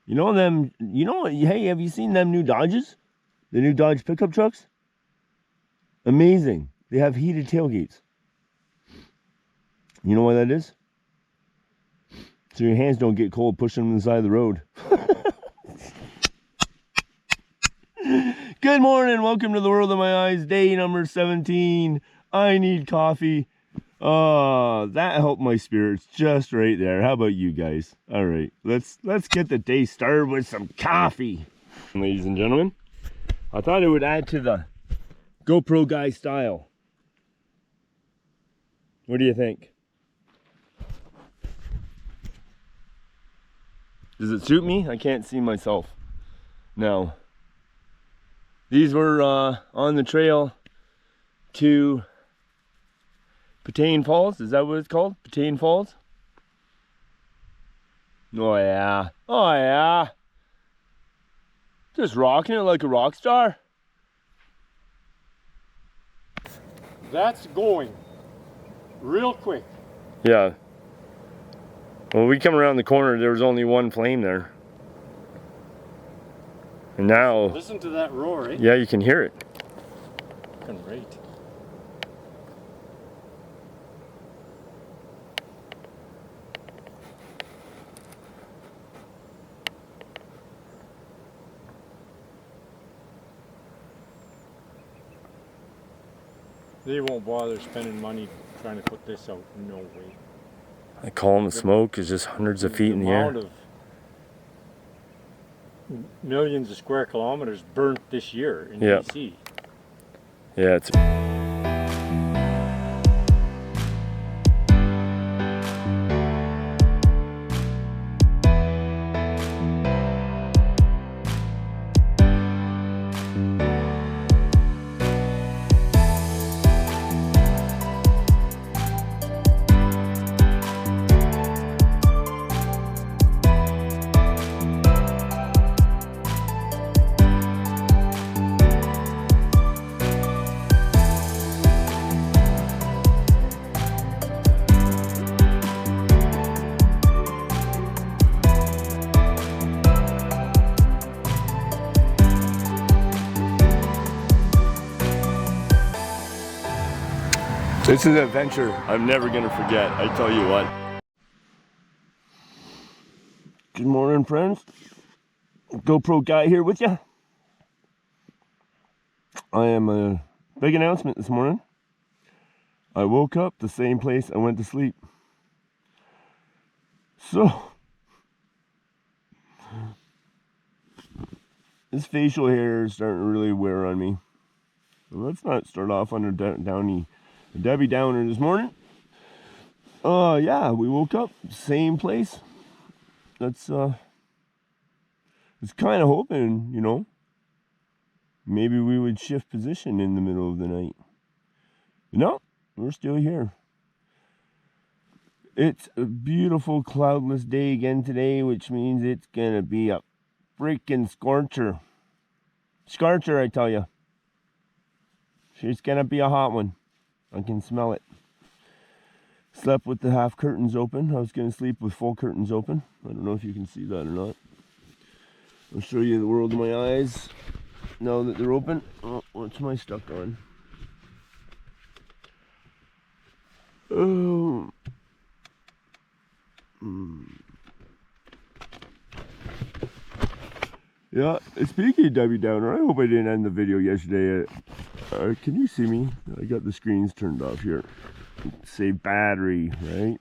You know them, hey, have you seen them new Dodges? The new Dodge pickup trucks? Amazing. They have heated tailgates. You know why that is? So your hands don't get cold pushing them to the side of the road. Good morning. Welcome to the world of my eyes. Day number 17. I need coffee. That helped my spirits just right there. How about you guys? All right, let's get the day started with some coffee. Ladies and gentlemen, I thought it would add to the GoPro guy style. What do you think? Does it suit me? I can't see myself now. These were on the trail to Patain Falls. Is that what it's called? Patain Falls? Oh yeah. Oh yeah. Just rocking it like a rock star. That's going real quick. Yeah. Well, we come around the corner, there was only one flame there. And now... Listen to that roar, eh? Yeah, you can hear it. Great. They won't bother spending money trying to put this out. No way. The column of smoke is just hundreds of feet in the air. Of millions of square kilometers burnt this year in BC. Yeah, it's... This is an adventure I'm never going to forget, I tell you what. Good morning, friends. GoPro guy here with you. I am a big announcement this morning. I woke up the same place I went to sleep. So, this facial hair is starting to really wear on me. So let's not start off on a Debbie Downer this morning. Yeah, we woke up same place. That's it's kind of hoping, you know, maybe we would shift position in the middle of the night. No, we're still here. It's a beautiful cloudless day again today, which means it's gonna be a freaking scorcher. Scorcher, I tell you. It's gonna be a hot one. I can smell it. Slept with the half curtains open. I was going to sleep with full curtains open. I don't know if you can see that or not. I'll show you the world of my eyes now that they're open. Oh, what's my stuck on? Oh. Yeah, speaking of Debbie Downer, I hope I didn't end the video yesterday. Can you see me? I got the screens turned off here. Save battery, right?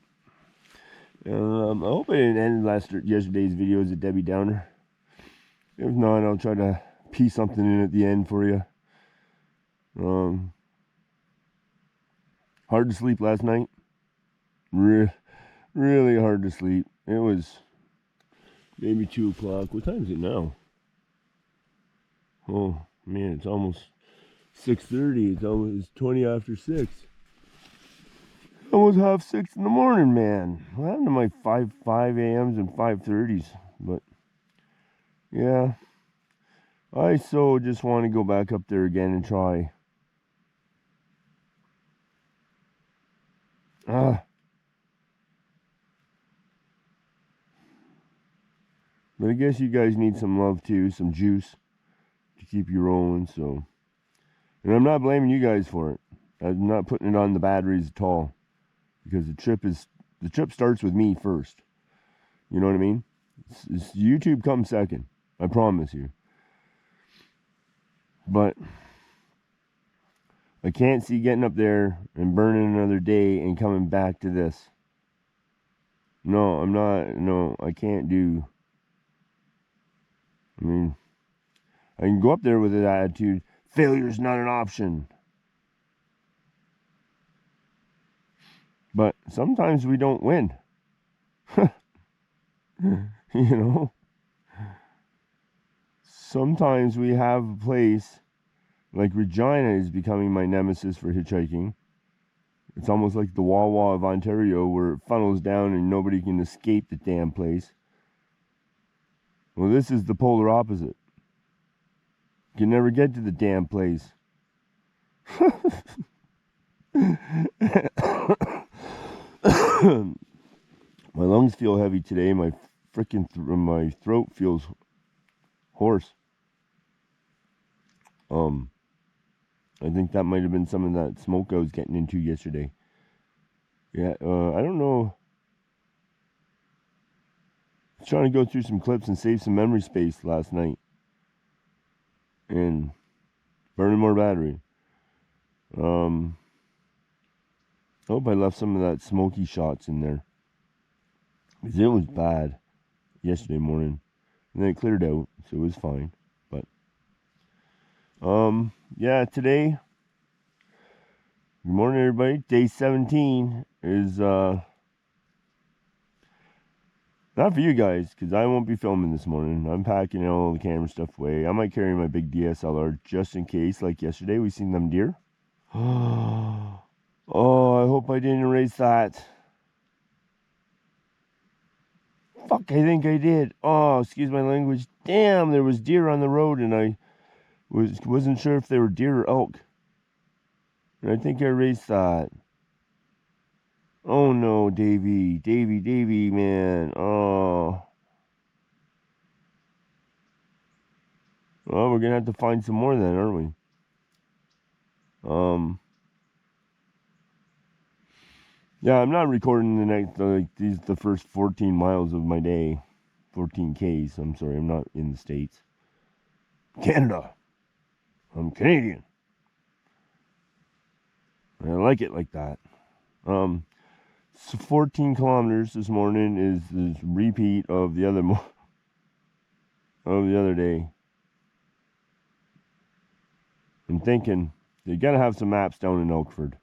I hope I didn't end yesterday's video as a Debbie Downer. If not, I'll try to piece something in at the end for you. Hard to sleep last night. Really hard to sleep. It was maybe 2 o'clock. What time is it now? Oh man, it's almost 6:30. It's almost 20 after 6. Almost half 6 in the morning, man. What happened to my 5 a.m.s and 5:30s? But yeah, I so just want to go back up there again and try. But I guess you guys need some love too, some juice to keep you rolling. So, and I'm not blaming you guys for it. I'm not putting it on the batteries at all, because the trip starts with me first. You know what I mean? YouTube comes second. I promise you. But I can't see getting up there and burning another day and coming back to this. No, I'm not. No, I can't do. I mean, I can go up there with that attitude. Failure's not an option. But sometimes we don't win. You know? Sometimes we have a place, like Regina is becoming my nemesis for hitchhiking. It's almost like the Wawa of Ontario, where it funnels down and nobody can escape the damn place. Well, this is the polar opposite. You can never get to the damn place. My lungs feel heavy today. My my throat feels hoarse. I think that might have been some of that smoke I was getting into yesterday. Yeah, I don't know. I was trying to go through some clips and save some memory space last night. And burning more battery. I hope I left some of that smoky shots in there, because it was bad yesterday morning. And then it cleared out, so it was fine. But yeah, today, good morning everybody. Day 17 is not for you guys, because I won't be filming this morning. I'm packing all the camera stuff away. I might carry my big DSLR just in case, like yesterday we seen them deer. Oh, I hope I didn't erase that. Fuck, I think I did. Oh, excuse my language. Damn, there was deer on the road, and I wasn't sure if they were deer or elk. And I think I erased that. Oh no, Davy, man. Oh. Well, we're gonna have to find some more then, aren't we? Yeah, I'm not recording the first 14 miles of my day. 14 Ks, I'm sorry, I'm not in the States. Canada. I'm Canadian. I like it like that. So 14 kilometers this morning is the repeat of the other day. I'm thinking they gotta have some maps down in Elkford.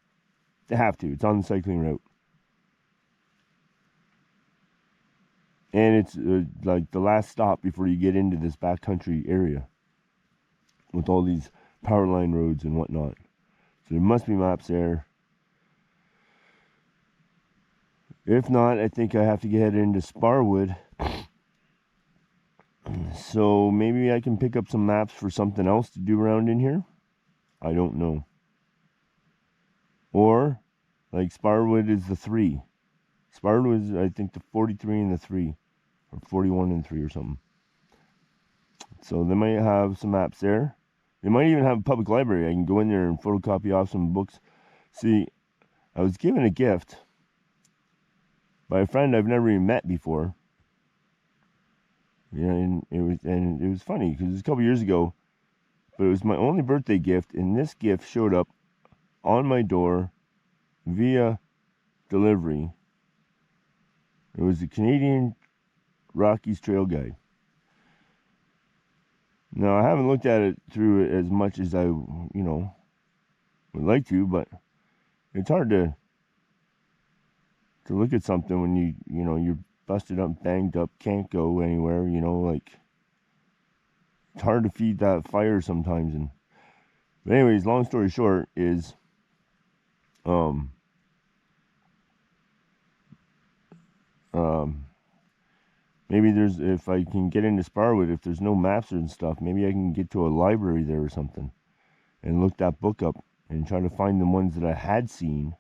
They have to. It's on the cycling route. And it's like the last stop before you get into this backcountry area with all these power line roads and whatnot. So there must be maps there. If not, I think I have to get into Sparwood. So maybe I can pick up some maps for something else to do around in here. I don't know. Or, like, Sparwood is the 3. Sparwood is, I think, the 43 and the 3. Or 41 and 3 or something. So they might have some maps there. They might even have a public library. I can go in there and photocopy off some books. See, I was given a gift by a friend I've never even met before. Yeah, and it was funny because it was a couple years ago, but it was my only birthday gift, and this gift showed up on my door via delivery. It was a Canadian Rockies Trail Guide. Now, I haven't looked at it through it as much as I, would like to, but it's hard to look at something when you're busted up, banged up, can't go anywhere, like, it's hard to feed that fire sometimes. But anyways, long story short is, maybe if I can get into Sparwood, if there's no maps and stuff, maybe I can get to a library there or something and look that book up and try to find the ones that I had seen.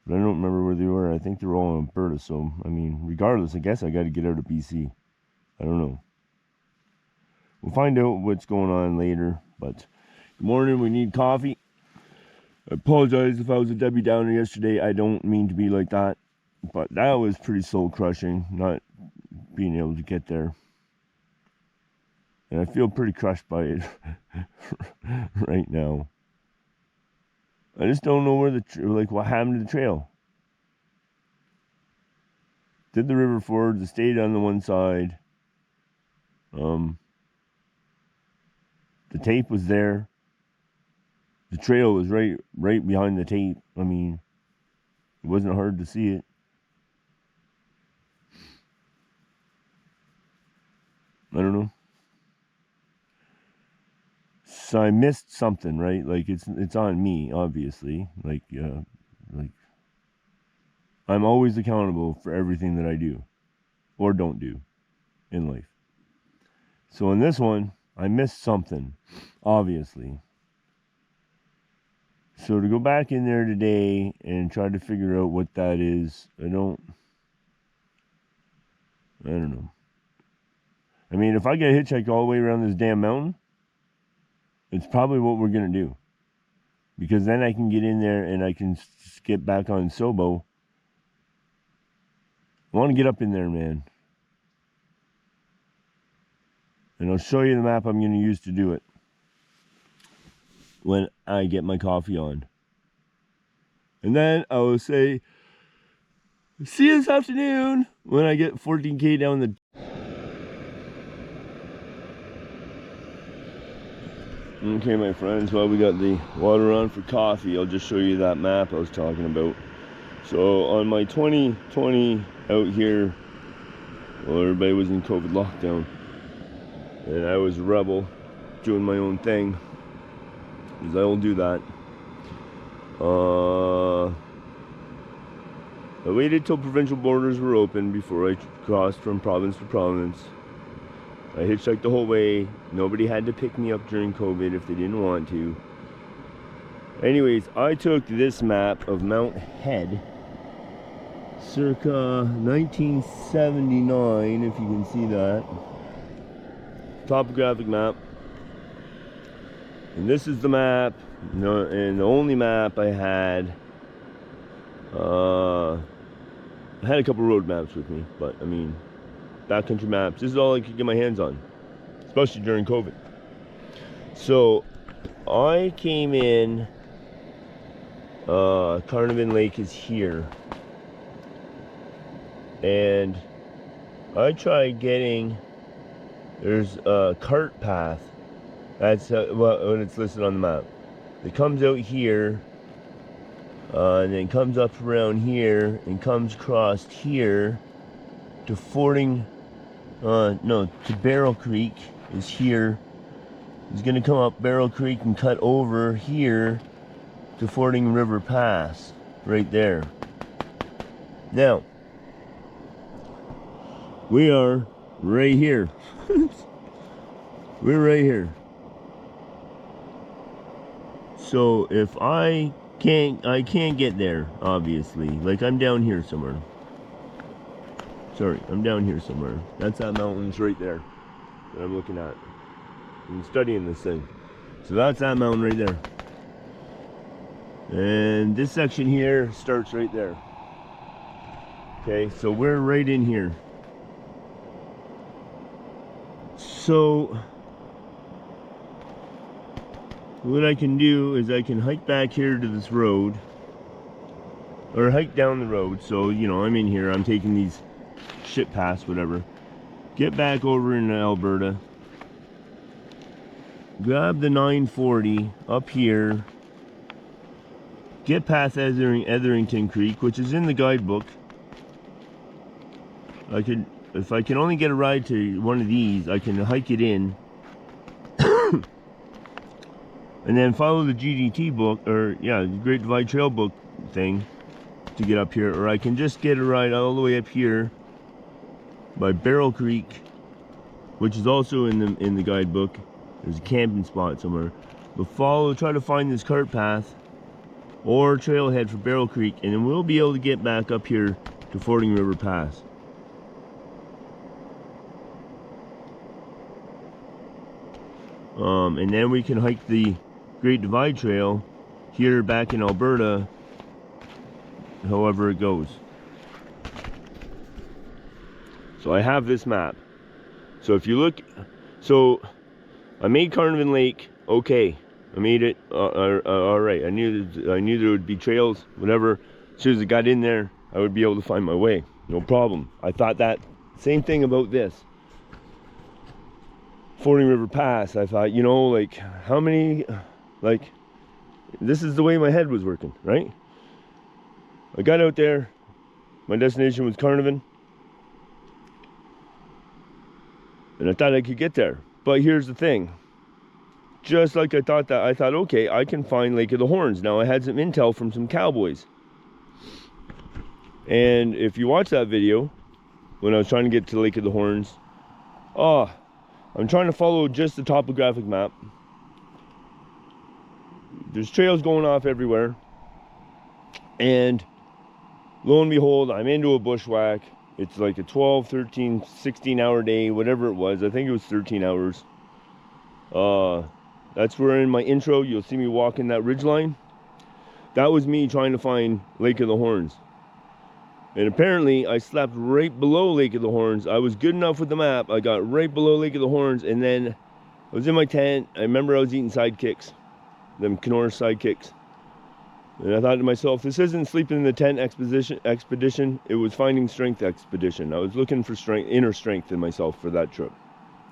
But I don't remember where they were. I think they were all in Alberta. So, I mean, regardless, I guess I got to get out of BC. I don't know. We'll find out what's going on later. But good morning. We need coffee. I apologize if I was a Debbie Downer yesterday. I don't mean to be like that. But that was pretty soul crushing, not being able to get there. And I feel pretty crushed by it right now. I just don't know where what happened to the trail. Did the river fords, it stayed on the one side. The tape was there. The trail was right behind the tape. I mean, it wasn't hard to see it. I don't know. So I missed something, right? Like it's on me, obviously. Like I'm always accountable for everything that I do or don't do in life. So in this one, I missed something, obviously. So to go back in there today and try to figure out what that is, I don't know. I mean, if I get hitchhiked all the way around this damn mountain, it's probably what we're going to do. Because then I can get in there and I can skip back on Sobo. I want to get up in there, man. And I'll show you the map I'm going to use to do it when I get my coffee on. And then I will say, see you this afternoon when I get 14K down the... Okay, my friends, while we got the water on for coffee, I'll just show you that map I was talking about. So on my 2020 out here, well, everybody was in COVID lockdown. And I was a rebel, doing my own thing, because I will do that. I waited till provincial borders were open before I crossed from province to province. I hitchhiked the whole way. Nobody had to pick me up during COVID if they didn't want to. Anyways, I took this map of Mount Head, circa 1979, if you can see that. Topographic map. And this is the map, and the only map I had. I had a couple road maps with me, but I mean, backcountry maps. This is all I could get my hands on, especially during COVID. So I came in. Carnarvon Lake is here, and I tried getting. There's a cart path. That's when it's listed on the map. It comes out here, and then comes up around here, and comes across here to fording. To Barrel Creek is here. It's gonna come up Barrel Creek and cut over here to Fording River Pass, right there. Now, we are right here. We're right here. So if I can't get there, obviously. Like I'm down here somewhere. Sorry, I'm down here somewhere. That's that mountain's right there that I'm looking at. I'm studying this thing. So that's that mountain right there. And this section here starts right there. Okay, so we're right in here. So what I can do is I can hike back here to this road, or hike down the road. So, you know, I'm in here, I'm taking these shit paths, whatever. Get back over in Alberta. Grab the 940 up here. Get past Etherington Creek, which is in the guidebook. If I can only get a ride to one of these, I can hike it in. And then follow the GDT book, or yeah, the Great Divide Trail book thing to get up here. Or I can just get a ride all the way up here by Barrel Creek, which is also in the guidebook. There's a camping spot somewhere. But try to find this cart path or trailhead for Barrel Creek, and then we'll be able to get back up here to Fording River Pass. And then we can hike the Great Divide Trail here back in Alberta, however it goes. So I have this map. So if you look, so I made Carnarvon Lake, okay. I made it, all right. I knew there would be trails, whatever. As soon as I got in there, I would be able to find my way, no problem. I thought that same thing about this. Fording River Pass, I thought, you know, like, how many, like, this is the way my head was working, right? I got out there, my destination was Carnarvon, and I thought I could get there. But here's the thing, just like I thought, okay, I can find Lake of the Horns. Now, I had some intel from some cowboys. And if you watch that video, when I was trying to get to Lake of the Horns, I'm trying to follow just the topographic map. There's trails going off everywhere. And lo and behold, I'm into a bushwhack. It's like a 12, 13, 16 hour day, whatever it was. I think it was 13 hours. That's where in my intro, you'll see me walking that ridgeline. That was me trying to find Lake of the Horns. And apparently, I slept right below Lake of the Horns. I was good enough with the map. I got right below Lake of the Horns, and then I was in my tent. I remember I was eating sidekicks, them Knorr sidekicks. And I thought to myself, this isn't sleeping in the tent expedition. It was finding strength expedition. I was looking for strength, inner strength in myself for that trip.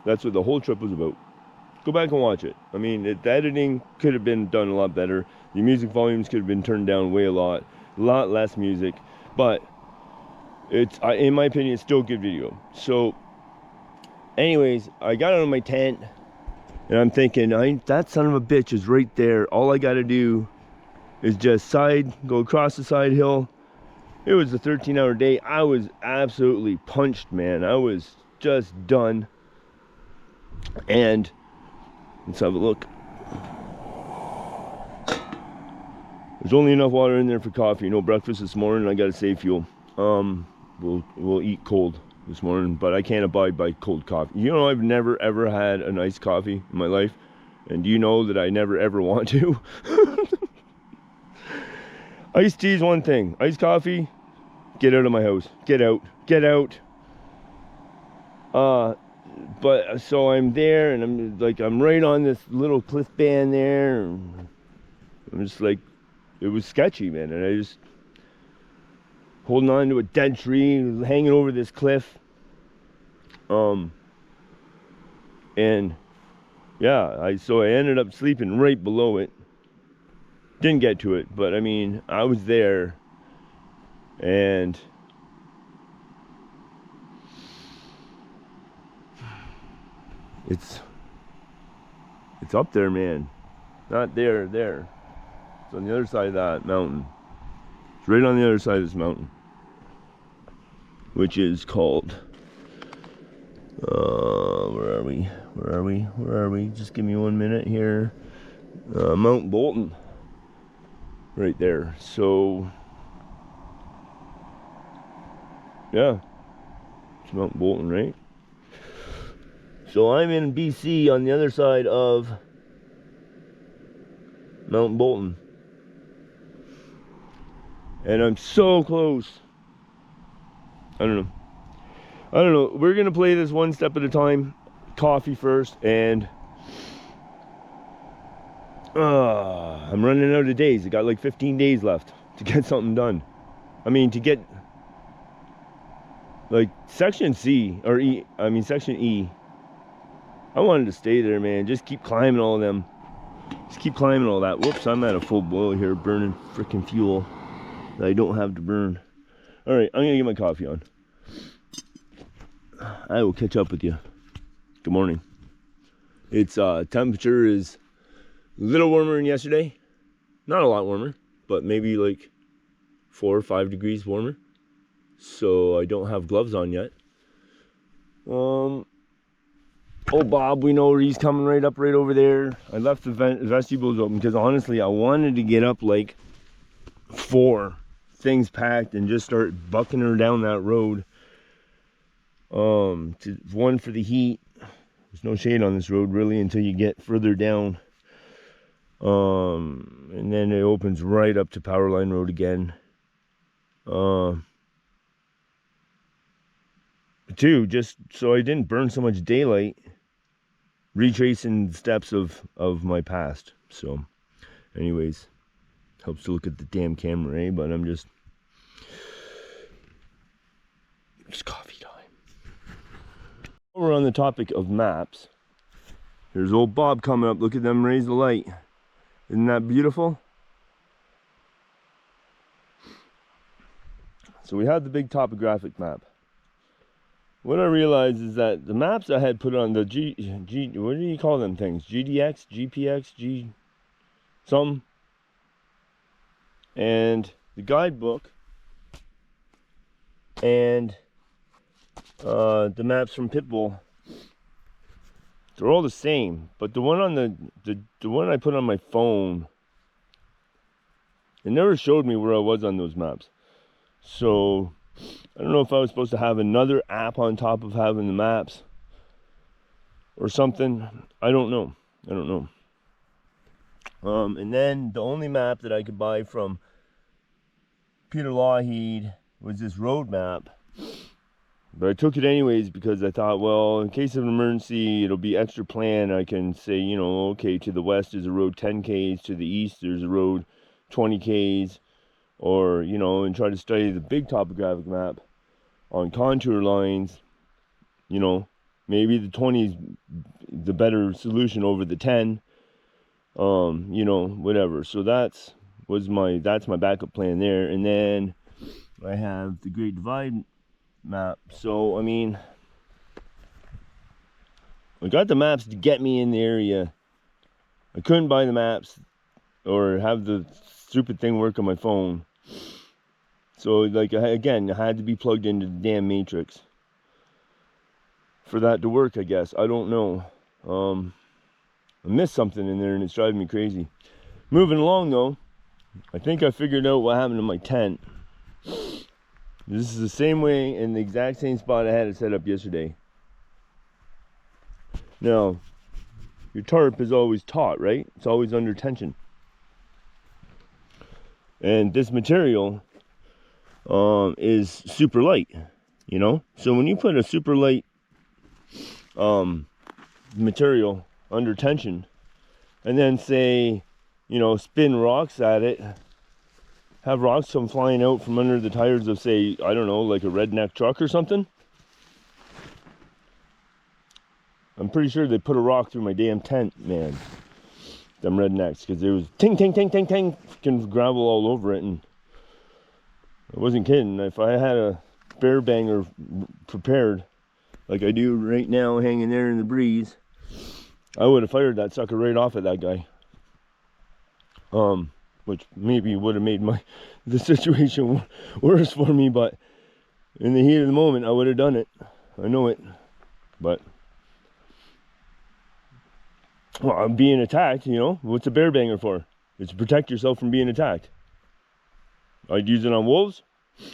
That's what the whole trip was about. Go back and watch it. I mean, the editing could have been done a lot better. The music volumes could have been turned down way a lot less music. But it's, in my opinion, it's still a good video. So, anyways, I got out of my tent, and I'm thinking, that son of a bitch is right there. All I got to do is just go across the side hill. It was a 13-hour day. I was absolutely punched, man. I was just done. And let's have a look. There's only enough water in there for coffee. No breakfast this morning. I got to save fuel. We'll eat cold this morning, but I can't abide by cold coffee. You know, I've never ever had an iced coffee in my life, and you know that I never ever want to. Iced tea is one thing. Iced coffee, get out of my house. Get out. But so I'm there, and I'm right on this little cliff band there. And I'm just like, it was sketchy, man, and I just holding on to a dead tree, hanging over this cliff. And yeah, so I ended up sleeping right below it. Didn't get to it, but I mean, I was there, and it's up there, man. Not there. It's on the other side of that mountain. It's right on the other side of this mountain, which is called, where are we? Just give me 1 minute here. Mount Bolton, right there. So, yeah, it's Mount Bolton, right? So I'm in BC on the other side of Mount Bolton. And I'm so close. I don't know. We're going to play this one step at a time. Coffee first. And I'm running out of days. I got like 15 days left to get something done. I mean, to get like section C or E. I mean, section E. I wanted to stay there, man. Just keep climbing all of them. Just keep climbing all that. Whoops, I'm at a full boil here, burning freaking fuel that I don't have to burn. All right, I'm gonna get my coffee on. I will catch up with you. Good morning. It's temperature is a little warmer than yesterday. Not a lot warmer, but maybe like 4 or 5 degrees warmer. So I don't have gloves on yet. Oh, Bob, we know he's coming right over there. I left the vestibules open because honestly, I wanted to get up like 4 things packed and just start bucking her down that road. One for the heat, There's no shade on this road really until you get further down. And then it opens right up to Powerline Road again. Too, just so I didn't burn so much daylight retracing the steps of my past. So anyways, helps to look at the damn camera, eh? But it's coffee time. We're on the topic of maps. There's old Bob coming up. Look at them raise the light. Isn't that beautiful? So we have the big topographic map. What I realized is that the maps I had put on the what do you call them things? GDX, GPX, some, and the guidebook, and the maps from Pitbull. They're all the same, but the one on the one I put on my phone, it never showed me where I was on those maps. So I don't know if I was supposed to have another app on top of having the maps or something. I don't know. And then the only map that I could buy from Peter Lougheed was this road map. But I took it anyways because I thought, well, in case of an emergency, it'll be extra plan. I can say, you know, okay, to the west is a road 10Ks, to the east there's a road 20Ks. Or, you know, and try to study the big topographic map on contour lines. You know, maybe the 20 is the better solution over the 10. You know, whatever. So that's my backup plan there. And then I have the Great Divide map. So I mean, I got the maps to get me in the area. I couldn't buy the maps or have the stupid thing work on my phone. So like, again, I had to be plugged into the damn matrix for that to work, I guess. I don't know. I missed something in there and it's driving me crazy. Moving along though, I think I figured out what happened to my tent. This is the same way in the exact same spot I had it set up yesterday. Now, your tarp is always taut, right? It's always under tension. And this material is super light, you know? So when you put a super light material under tension and then say, you know, spin rocks at it, have rocks come flying out from under the tires of, say, I don't know, like a redneck truck or something. I'm pretty sure they put a rock through my damn tent, man. Them rednecks, because there was ting, ting, ting, ting, ting, fucking gravel all over it, and I wasn't kidding. If I had a bear banger prepared, like I do right now, hanging there in the breeze, I would have fired that sucker right off at that guy. Which maybe would have made the situation worse for me, but in the heat of the moment, I would have done it. I know it, but well, I'm being attacked, you know. What's a bear banger for? It's to protect yourself from being attacked. I'd use it on wolves,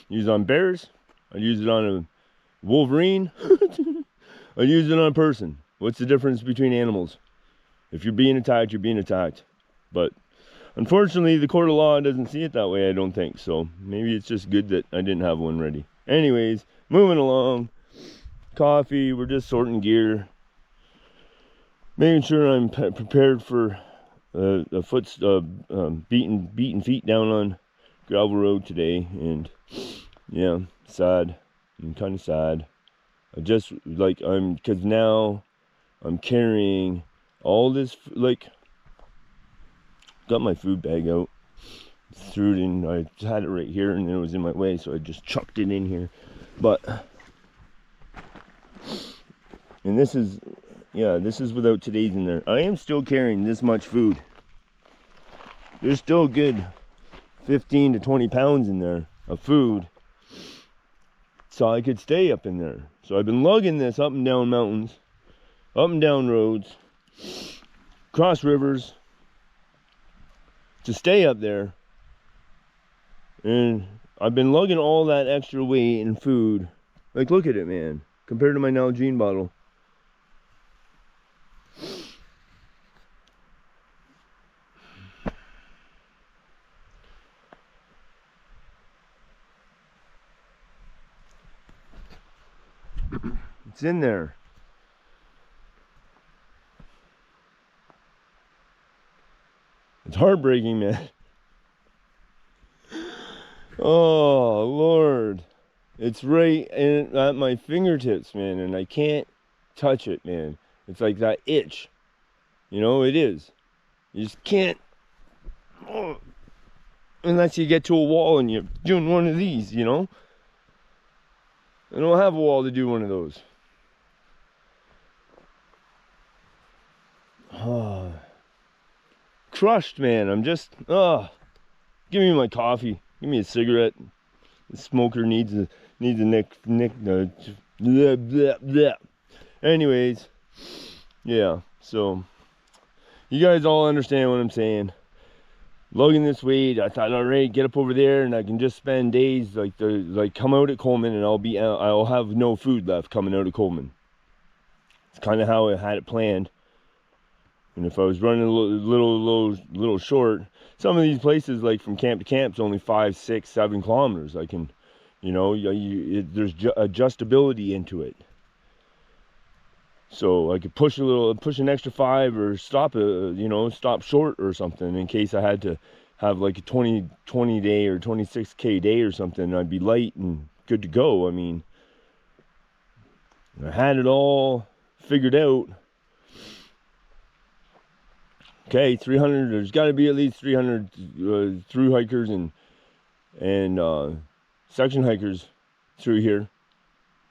use it on bears, I'd use it on a wolverine, I'd use it on a person. What's the difference between animals? If you're being attacked, you're being attacked. But unfortunately, the court of law doesn't see it that way, I don't think. So maybe it's just good that I didn't have one ready. Anyways, moving along. Coffee, we're just sorting gear. Making sure I'm prepared for beating feet down on gravel road today. And yeah, sad. I'm kind of sad. Because now I'm carrying all this, like, got my food bag out, threw it in. I had it right here and it was in my way, so I just chucked it in here. And this is without today's in there. I am still carrying this much food. There's still a good 15 to 20 pounds in there of food, so I could stay up in there. So I've been lugging this up and down mountains, up and down roads, cross rivers, to stay up there. And I've been lugging all that extra weight and food. Like, look at it, man, compared to my Nalgene bottle. It's in there. It's heartbreaking, man. Oh, Lord. It's right at my fingertips, man, and I can't touch it, man. It's like that itch. You know, it is. You just can't. Oh, unless you get to a wall and you're doing one of these, you know? I don't have a wall to do one of those. Oh. Crushed, man. I'm just, give me my coffee. Give me a cigarette. The smoker needs a blah, blah, blah. Anyways, yeah, so you guys all understand what I'm saying. Lugging this weight, I thought, all right, get up over there and I can just spend days like come out at Coleman and I'll have no food left coming out of Coleman. It's kind of how I had it planned. And if I was running a little short, some of these places, like from camp to camp, is only 5, 6, 7 kilometers. I can, you know, there's adjustability into it. So I could push an extra 5 or stop stop short or something in case I had to have like a 20 day or 26K day or something. I'd be light and good to go. I mean, I had it all figured out. Okay, 300. There's got to be at least 300 through hikers and section hikers through here.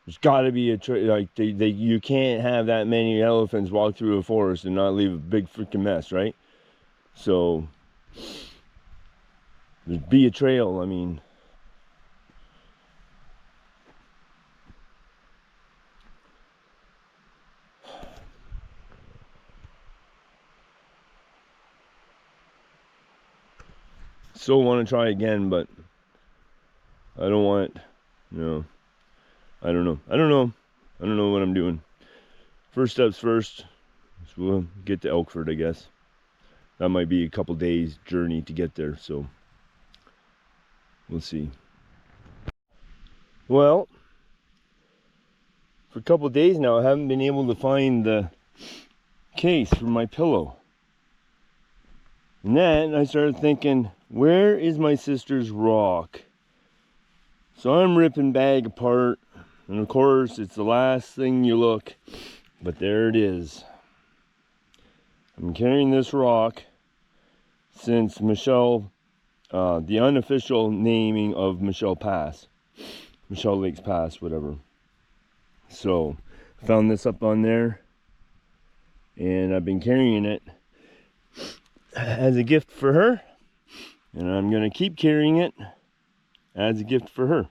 There's got to be you can't have that many elephants walk through a forest and not leave a big freaking mess, right? So there'd be a trail. I mean, still want to try again, but I don't want, you know, I don't know what I'm doing. First steps first, so we'll get to Elkford, I guess. That might be a couple days journey to get there, so we'll see. Well, for a couple days now, I haven't been able to find the case for my pillow. And then I started thinking, where is my sister's rock? So I'm ripping bag apart, and of course it's the last thing you look, but there it is. I'm carrying this rock since Michelle, the unofficial naming of Michelle Lakes Pass, whatever. So I found this up on there, and I've been carrying it as a gift for her, and I'm going to keep carrying it as a gift for her.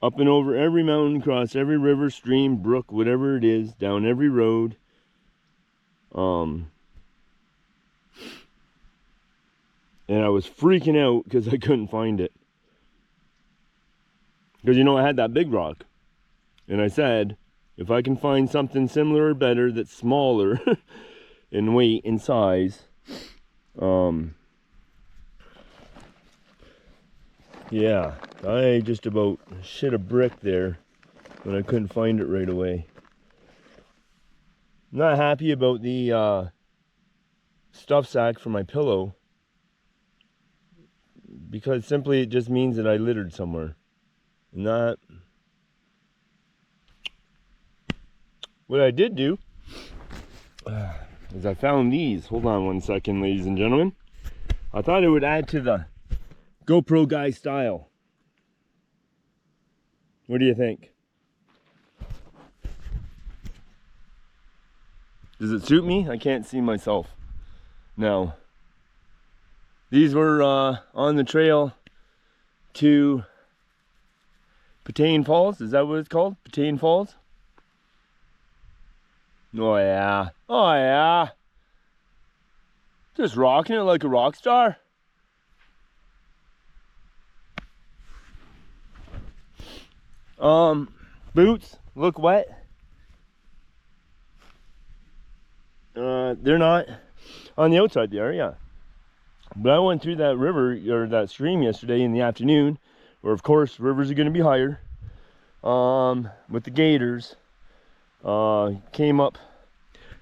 Up and over every mountain, across every river, stream, brook, whatever it is, down every road. And I was freaking out because I couldn't find it. Because, you know, I had that big rock. And I said, if I can find something similar or better that's smaller in weight and size, yeah, I just about shit a brick there when I couldn't find it right away. I'm not happy about the stuff sack for my pillow, because simply it just means that I littered somewhere. And that, what I did do is I found these. Hold on one second, ladies and gentlemen. I thought it would add to the GoPro guy style. What do you think? Does it suit me? I can't see myself now. These were on the trail to Patain Falls. Is that what it's called? Patain Falls? Oh yeah. Oh yeah. Just rocking it like a rock star. Boots look wet. They're not on the outside, they are, yeah. But I went through that river or that stream yesterday in the afternoon, where of course rivers are going to be higher, with the gators. Came up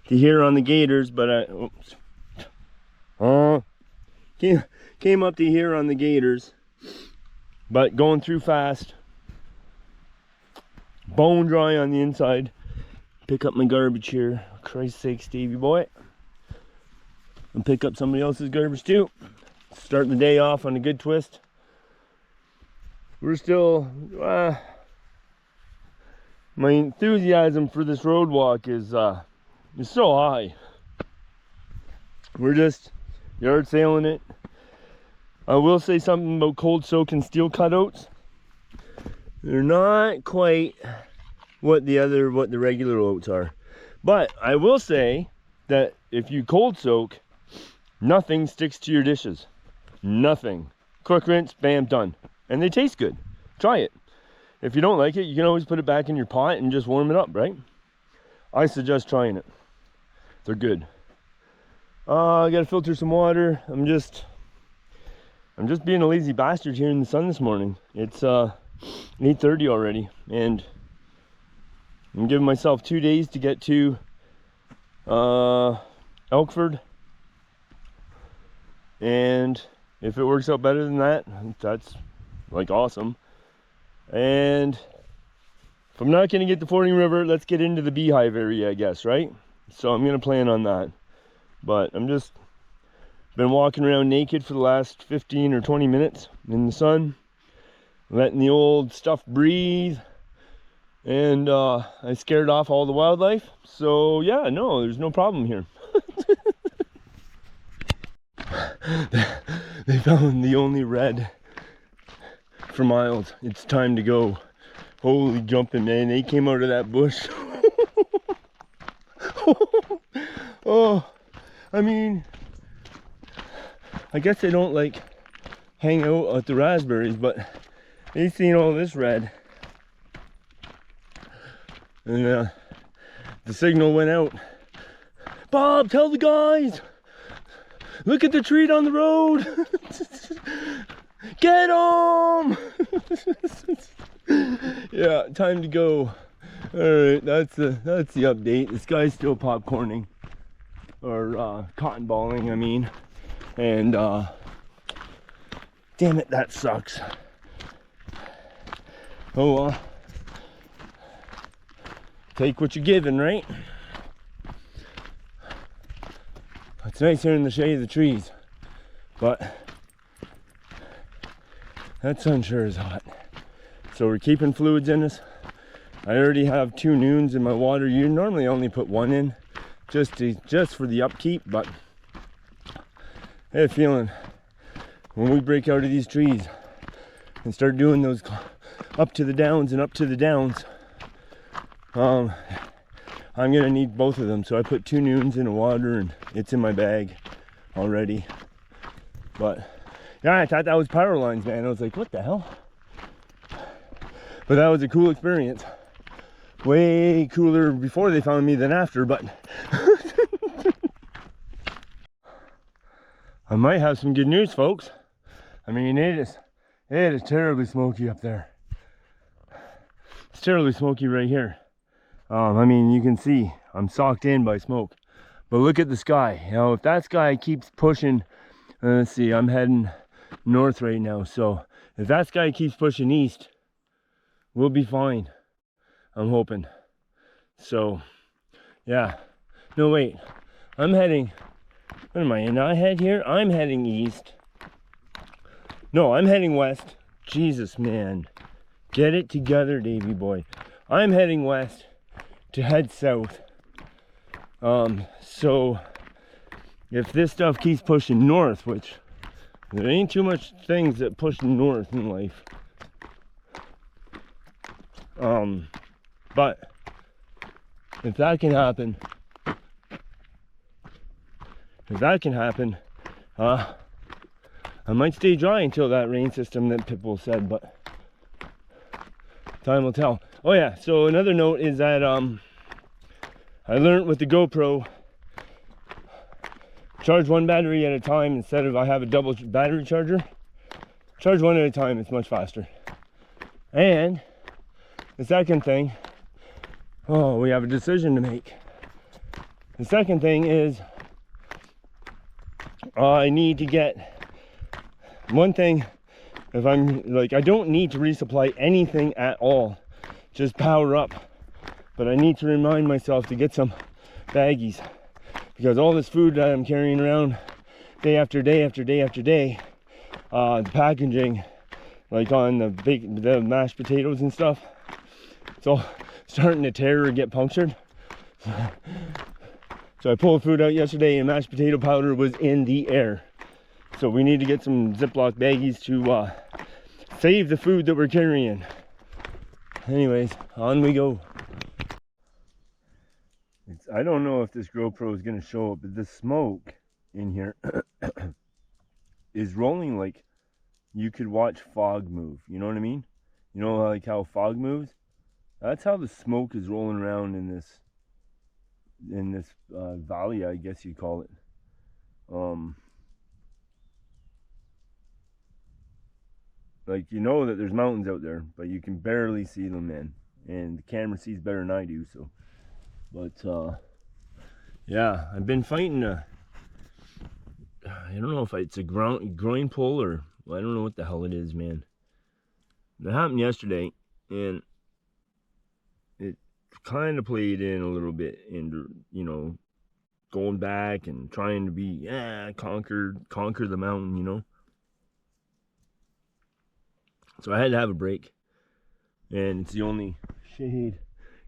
to here on the gators, but came up to here on the gators, but going through fast, bone dry on the inside. Pick up my garbage here. Christ's sake, Stevie boy. And pick up somebody else's garbage too. Starting the day off on a good twist. We're still, my enthusiasm for this road walk is so high. We're just yard sailing it. I will say something about cold soak and steel cutouts. They're not quite what the regular oats are. But I will say that if you cold soak, nothing sticks to your dishes. Nothing. Quick rinse, bam, done. And they taste good. Try it. If you don't like it, you can always put it back in your pot and just warm it up, right? I suggest trying it. They're good. I gotta filter some water. I'm just being a lazy bastard here in the sun this morning. It's 8:30 already, and I'm giving myself 2 days to get to Elkford, and if it works out better than that, that's like awesome. And if I'm not gonna get to Fording River, let's get into the beehive area, I guess, right? So I'm gonna plan on that. But I'm just been walking around naked for the last 15 or 20 minutes in the sun, letting the old stuff breathe. And I scared off all the wildlife. So yeah, no, there's no problem here. They found the only red for miles. It's time to go. Holy jumping, man. They came out of that bush. Oh, I mean, I guess they don't like hang out at the raspberries, but they've seen all this red. And the signal went out. Bob, tell the guys! Look at the tree down the road! Get them! Yeah, time to go. Alright, that's the update. This guy's still popcorning. Or cotton balling, I mean. And damn it, that sucks. Oh well. Take what you're given, right? It's nice here in the shade of the trees, but that sun sure is hot. So we're keeping fluids in us. I already have 2 noons in my water. You normally only put 1 in, just for the upkeep, but I have a feeling when we break out of these trees and start doing those up to the downs and up to the downs, I'm gonna need both of them. So I put 2 noons in the water and it's in my bag already. But yeah, I thought that was power lines, man. I was like, what the hell? But that was a cool experience. Way cooler before they found me than after, but I might have some good news, folks. I mean, it is terribly smoky up there. It's terribly smoky right here. I mean, you can see I'm socked in by smoke. But look at the sky. You know, if that sky keeps pushing, let's see, I'm heading north right now. So if that sky keeps pushing east, we'll be fine. I'm hoping. So, yeah. No, wait. I'm heading, what am I, not head here? I'm heading east. No, I'm heading west. Jesus, man. Get it together, Davey boy. I'm heading west to head south. So if this stuff keeps pushing north, which there ain't too much things that push north in life, but if that can happen, I might stay dry until that rain system that Pitbull said, but time will tell. Oh yeah, so another note is that I learned with the GoPro, charge 1 battery at a time instead of I have a double battery charger. Charge 1 at a time, it's much faster. And the second thing, oh, we have a decision to make. The second thing is I need to get one thing. If I'm like, I don't need to resupply anything at all, just power up, but I need to remind myself to get some baggies, because all this food that I'm carrying around day after day after day after day, the packaging, like on the mashed potatoes and stuff, it's all starting to tear or get punctured. So I pulled food out yesterday and mashed potato powder was in the air. So we need to get some Ziploc baggies to save the food that we're carrying. Anyways, on we go. I don't know if this GoPro is going to show up, but the smoke in here is rolling like you could watch fog move. You know what I mean? You know, like how fog moves? That's how the smoke is rolling around in this valley, I guess you call it. Like, you know that there's mountains out there, but you can barely see them, man. And the camera sees better than I do, so. But, yeah, I've been fighting I don't know if it's a groin pull or, well, I don't know what the hell it is, man. That happened yesterday, and it kind of played in a little bit into, you know, going back and trying to be, conquer the mountain, you know. So I had to have a break, and it's the only shade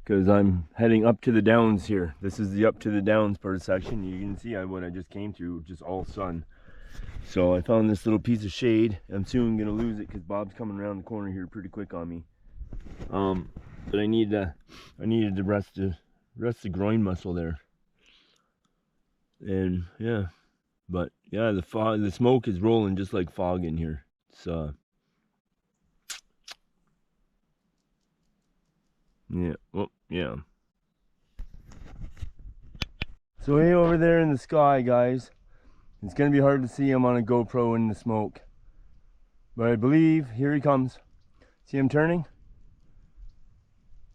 because I'm heading up to the downs here. This is the up to the downs part of the section. You can see what I just came through, just all sun. So I found this little piece of shade. I'm soon gonna lose it because Bob's coming around the corner here pretty quick on me. But I needed to rest the groin muscle there. And yeah, but yeah, the smoke is rolling just like fog in here. It's yeah, well, yeah. So way over there in the sky, guys, it's gonna be hard to see him on a GoPro in the smoke. But I believe here he comes. See him turning?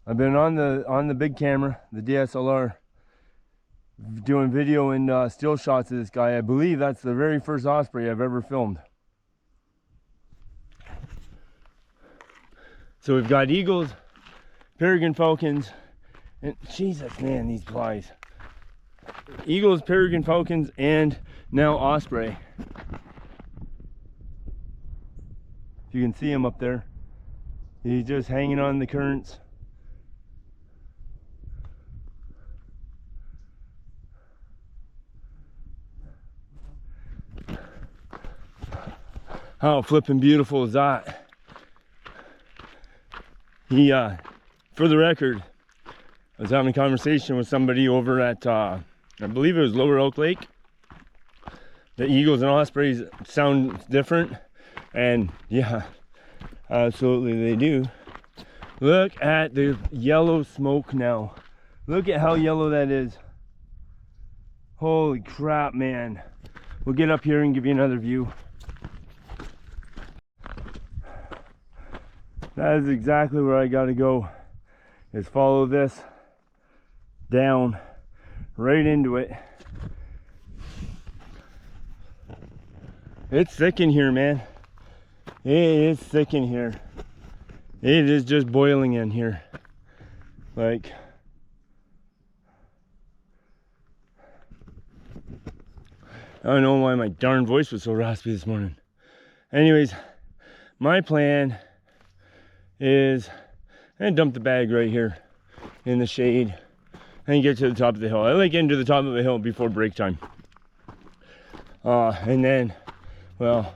I've been on the big camera, the DSLR, doing video and still shots of this guy. I believe that's the very first osprey I've ever filmed. So we've got eagles, peregrine falcons, and Jesus, man, these flies. Eagles, peregrine falcons, and now osprey. You can see him up there. He's just hanging on the currents. How flippin' beautiful is that? He, for the record, I was having a conversation with somebody over at, I believe it was Lower Elk Lake. The eagles and ospreys sound different, and yeah, absolutely they do. Look at the yellow smoke now. Look at how yellow that is. Holy crap, man. We'll get up here and give you another view. That is exactly where I gotta go, is follow this down right into it. It's thick in here, man. It is thick in here. It is just boiling in here. Like, I don't know why my darn voice was so raspy this morning. Anyways, my plan is and dump the bag right here in the shade and get to the top of the hill. I like getting to the top of the hill before break time. And then, well,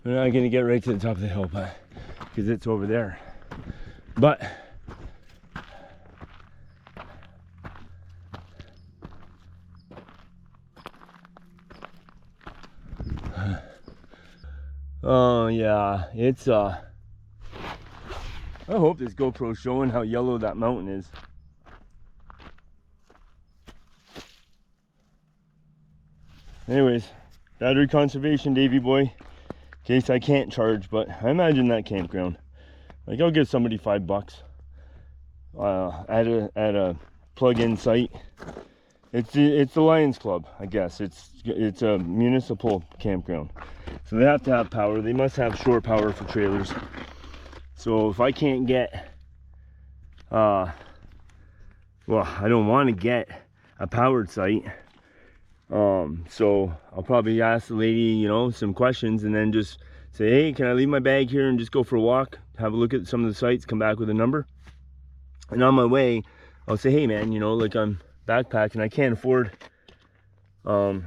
we're not gonna get right to the top of the hill, but because it's over there. But oh yeah, it's I hope this GoPro's showing how yellow that mountain is. Anyways, battery conservation, Davey boy, in case I can't charge, but I imagine that campground, like, I'll give somebody $5. at a plug-in site. It's the Lions Club, I guess. It's a municipal campground, so they have to have power. They must have shore power for trailers. So if I can't get, well, I don't want to get a powered site. So I'll probably ask the lady, you know, some questions, and then just say, hey, can I leave my bag here and just go for a walk, have a look at some of the sites, come back with a number. And on my way, I'll say, hey man, you know, like I'm backpacking, I can't afford a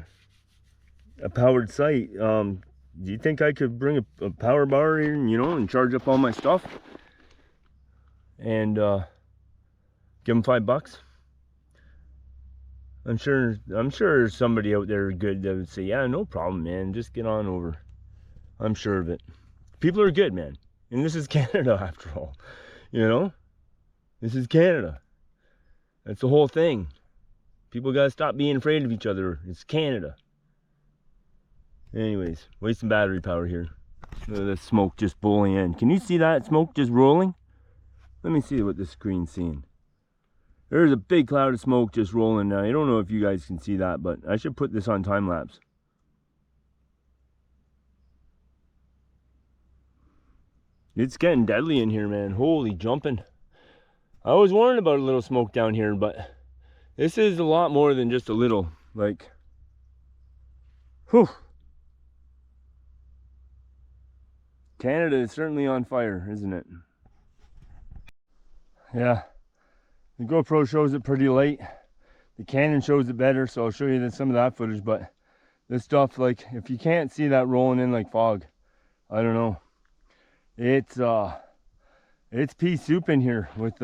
powered site. Do you think I could bring a power bar in, you know, and charge up all my stuff and give them $5? I'm sure there's somebody out there good that would say, yeah, no problem, man, just get on over. I'm sure of it. People are good, man. And this is Canada after all, you know? This is Canada. That's the whole thing. People gotta stop being afraid of each other. It's Canada. Anyways, wasting battery power here. Look at the smoke just bowling in. Can you see that smoke just rolling? Let me see what the screen's seeing. There's a big cloud of smoke just rolling now. I don't know if you guys can see that, but I should put this on time lapse. It's getting deadly in here, man. Holy jumping. I was warned about a little smoke down here, but this is a lot more than just a little. Like, whew. Canada is certainly on fire, isn't it? Yeah. The GoPro shows it pretty late. The Canon shows it better, so I'll show you some of that footage. But this stuff, like, if you can't see that rolling in like fog, I don't know. It's pea soup in here with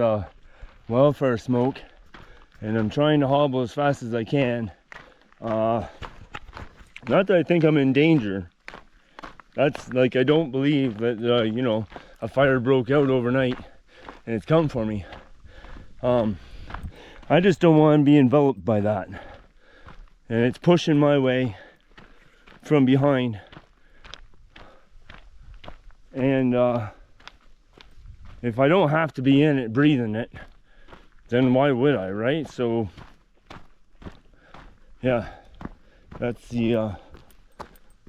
wildfire smoke, and I'm trying to hobble as fast as I can. Not that I think I'm in danger. That's like, I don't believe that you know, a fire broke out overnight and it's come for me. I just don't want to be enveloped by that, and it's pushing my way from behind. And if I don't have to be in it, breathing it, then why would I, right? So yeah, that's the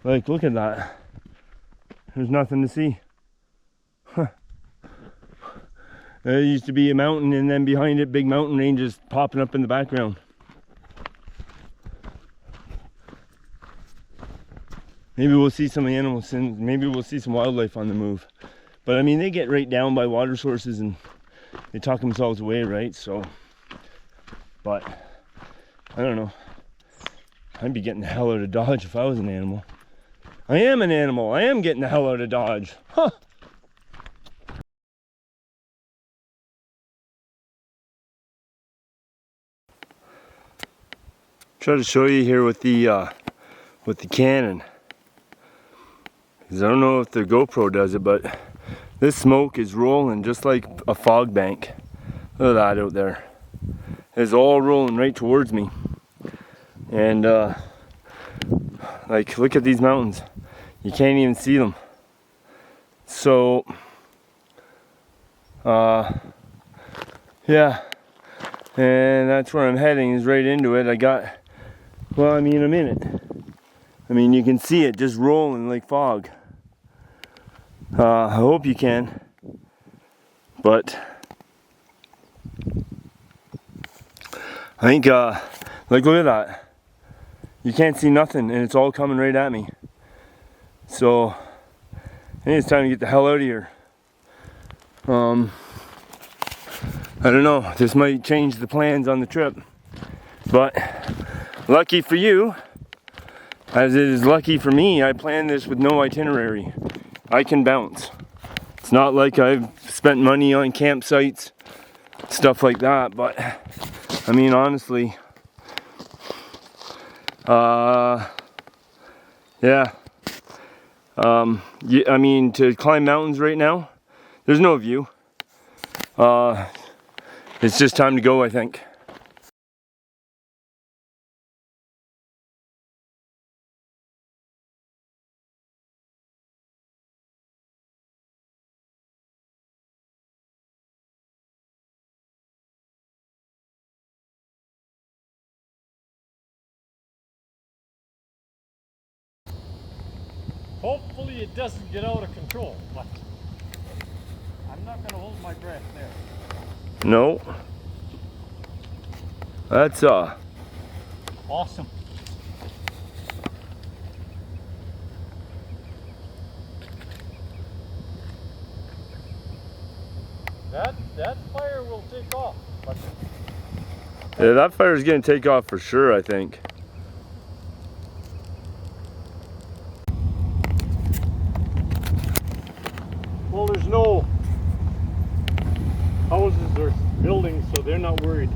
like, look at that. There's nothing to see. Huh. There used to be a mountain, and then behind it, big mountain ranges popping up in the background. Maybe we'll see some animals, and maybe we'll see some wildlife on the move. But I mean, they get right down by water sources and they talk themselves away, right? So, but I don't know. I'd be getting the hell out of Dodge if I was an animal. I am an animal. I am getting the hell out of Dodge. Huh. Try to show you here with the Canon, because I don't know if the GoPro does it, but this smoke is rolling just like a fog bank. Look at that out there. It's all rolling right towards me, and like, look at these mountains. You can't even see them. So yeah, and that's where I'm heading, is right into it. Well, I mean, I'm in it. I mean, you can see it just rolling like fog. I hope you can. But I think, like, look at that. You can't see nothing, and it's all coming right at me. So I think it's time to get the hell out of here. I don't know. This might change the plans on the trip. But lucky for you, as it is lucky for me, I planned this with no itinerary. I can bounce. It's not like I've spent money on campsites, stuff like that, but I mean, honestly, yeah. Yeah, I mean, to climb mountains right now, there's no view. It's just time to go, I think. Hopefully it doesn't get out of control, but I'm not going to hold my breath there. No. That's Awesome. That fire will take off, but yeah, that fire's gonna take off for sure, I think. well, there's no houses or buildings, so they're not worried.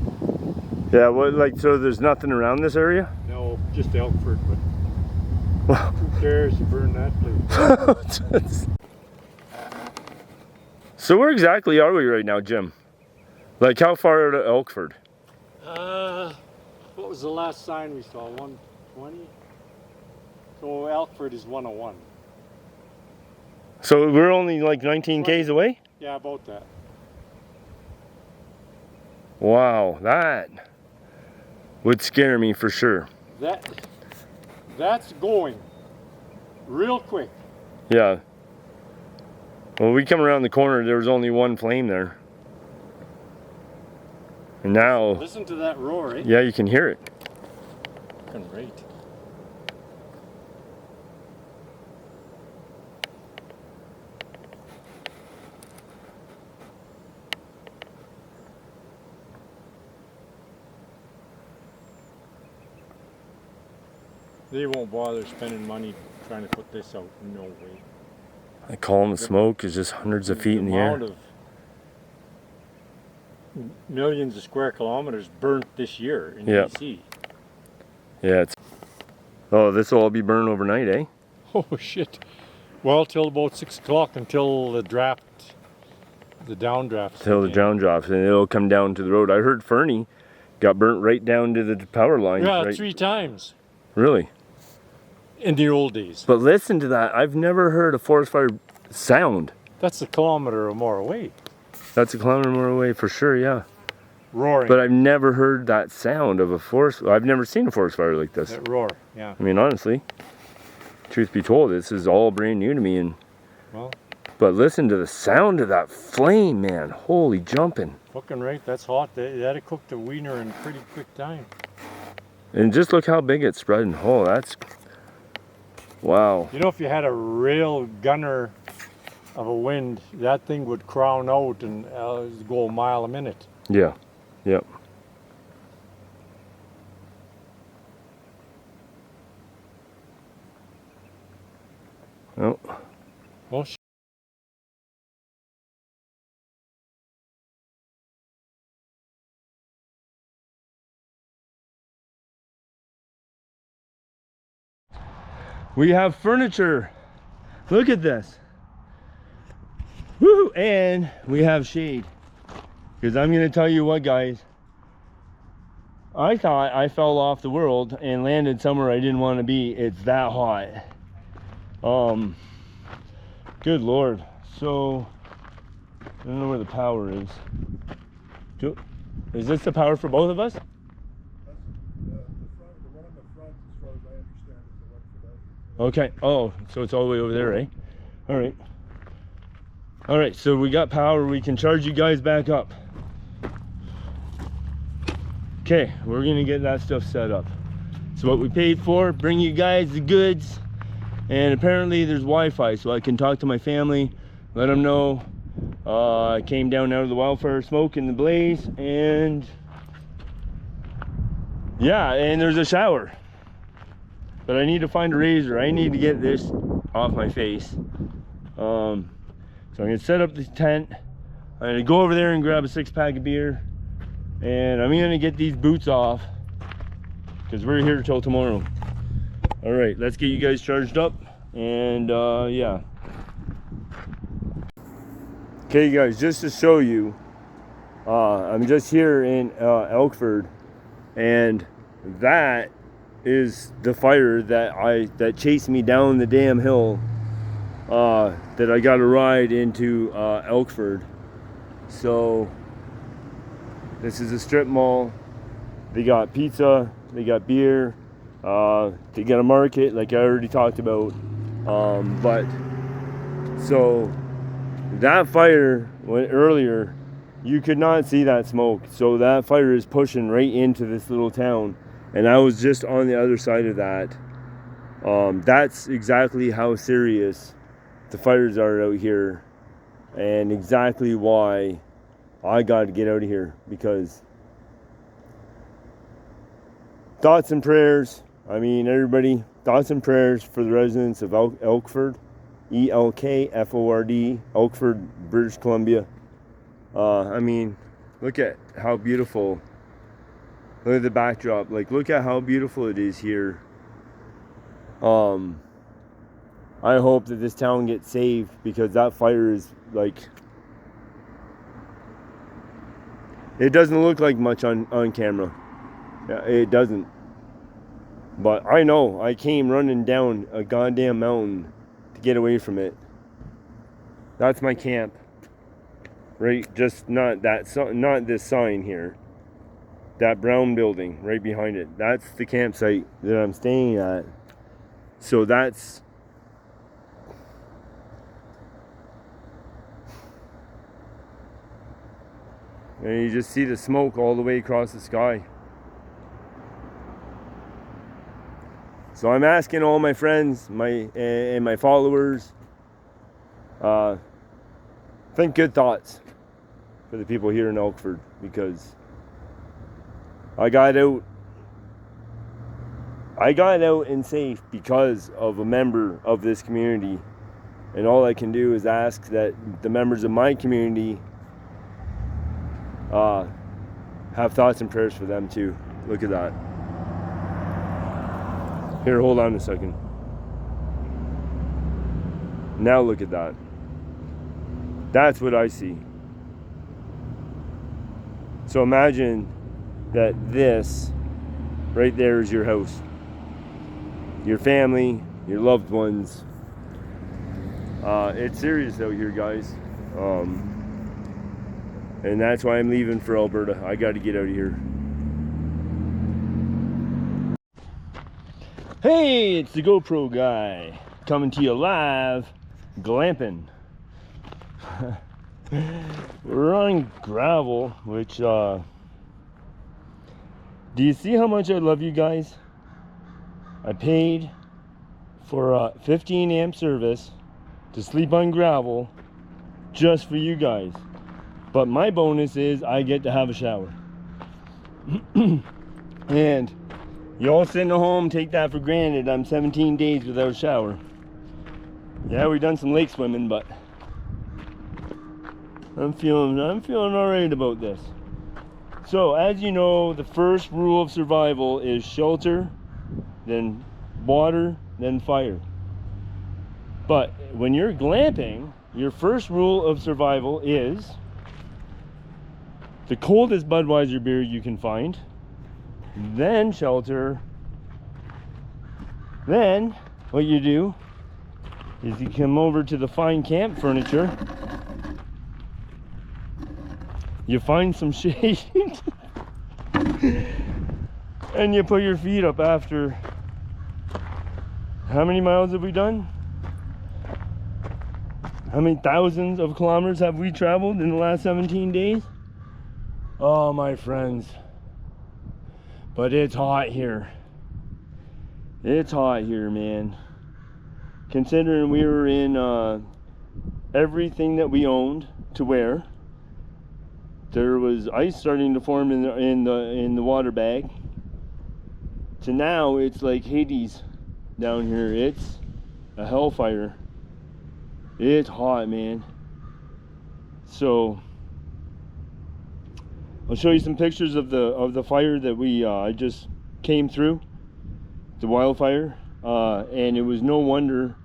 Yeah, what, like, so there's nothing around this area? No, just Elkford, but Wow. who cares to burn that place? So where exactly are we right now, Jim? Like, how far out of Elkford? What was the last sign we saw? 120? So Elkford is 101. So we're only like 19 Ks away? Yeah, about that. Wow, that would scare me for sure. That's going real quick. Yeah. Well, we come around the corner, there was only one flame there. And now, Listen to that roar, eh? yeah, you can hear it. Fucking great. They won't bother spending money trying to put this out. No way. The column of smoke is just hundreds of feet in the air. Of millions of square kilometers burnt this year in Yeah. BC. Yeah, it's... Oh, this will all be burned overnight, eh? Oh shit. Well, till about 6 o'clock until the downdraft. Till the down drops, and it'll come down to the road. I heard Fernie got burnt right down to the power line. Yeah, right? 3 times Really? in the old days. But listen to that. I've never heard a forest fire sound. That's a kilometer or more away. That's a kilometer more away for sure, yeah. Roaring. But I've never heard that sound of a forest. I've never seen a forest fire like this. That roar, yeah. I mean, honestly, truth be told, this is all brand new to me. And Well, but listen to the sound of that flame, man. Holy jumping. fucking right, that's hot. That'd cook the wiener in pretty quick time. And just look how big it's spreading. Oh, that's... Wow. You know, if you had a real gunner of a wind, that thing would crown out and go a mile a minute. Yeah. Yep. Oh. Well, We have furniture. Look at this. Woo! And we have shade. Because I'm going to tell you what, guys. I thought I fell off the world and landed somewhere I didn't want to be. It's that hot. Good Lord. So, I don't know where the power is. Is this the power for both of us? Okay. Oh, so it's all the way over there, eh? All right. All right, so we got power. We can charge you guys back up. Okay, we're gonna get that stuff set up. It's what we paid for. Bring you guys the goods. And apparently there's Wi-Fi, so I can talk to my family, let them know I came down out of the wildfire smoke and the blaze, and yeah, and there's a shower. But I need to find a razor. I need to get this off my face. So I'm gonna set up the tent. I'm gonna go over there and grab a 6-pack of beer, and I'm gonna get these boots off because we're here till tomorrow. All right, let's get you guys charged up, and yeah. Okay, guys, just to show you, I'm just here in Elkford, and that is the fire that chased me down the damn hill. That I got to ride into Elkford. So this is a strip mall. They got pizza, they got beer, they got a market like I already talked about, But so that fire went earlier, you could not see that smoke. So that fire is pushing right into this little town, and I was just on the other side of that. That's exactly how serious the fires are out here, and exactly why I got to get out of here. Because thoughts and prayers, I mean, everybody, thoughts and prayers for the residents of Elkford, Elkford, Elkford, British Columbia. I mean, look at how beautiful, look at the backdrop, like look at how beautiful it is here. I hope that this town gets saved, because that fire is like, it doesn't look like much on camera. Yeah, it doesn't. But I know I came running down a goddamn mountain to get away from it. That's my camp. Right, just not this sign here. That brown building right behind it. That's the campsite that I'm staying at. So that's, and you just see the smoke all the way across the sky. So I'm asking all my friends, and my followers, think good thoughts for the people here in Elkford, because I got out and safe because of a member of this community. And all I can do is ask that the members of my community have thoughts and prayers for them too. Look at that. Here, hold on a second. Now look at that. That's what I see. So imagine that this right there is your house, your family, your loved ones. It's serious out here, guys. And that's why I'm leaving for Alberta. I got to get out of here. Hey, it's the GoPro guy coming to you live, glamping. We're on gravel, which, do you see how much I love you guys? I paid for a 15 amp service to sleep on gravel just for you guys. But my bonus is I get to have a shower. And you all sitting at home take that for granted. I'm 17 days without a shower. Yeah, we've done some lake swimming, but I'm feeling all right about this. So, as you know, the first rule of survival is shelter, then water, then fire. But when you're glamping, your first rule of survival is the coldest Budweiser beer you can find, then shelter. Then what you do is you come over to the fine camp furniture, you find some shade, and you put your feet up. After how many miles have we done? How many thousands of kilometers have we traveled in the last 17 days? Oh, my friends. But it's hot here. It's hot here, man. Considering we were in everything that we owned to wear. There was ice starting to form in the water bag. To now, it's like Hades down here. It's a hellfire. It's hot, man. So I'll show you some pictures of the fire that we I just came through, the wildfire, and it was no wonder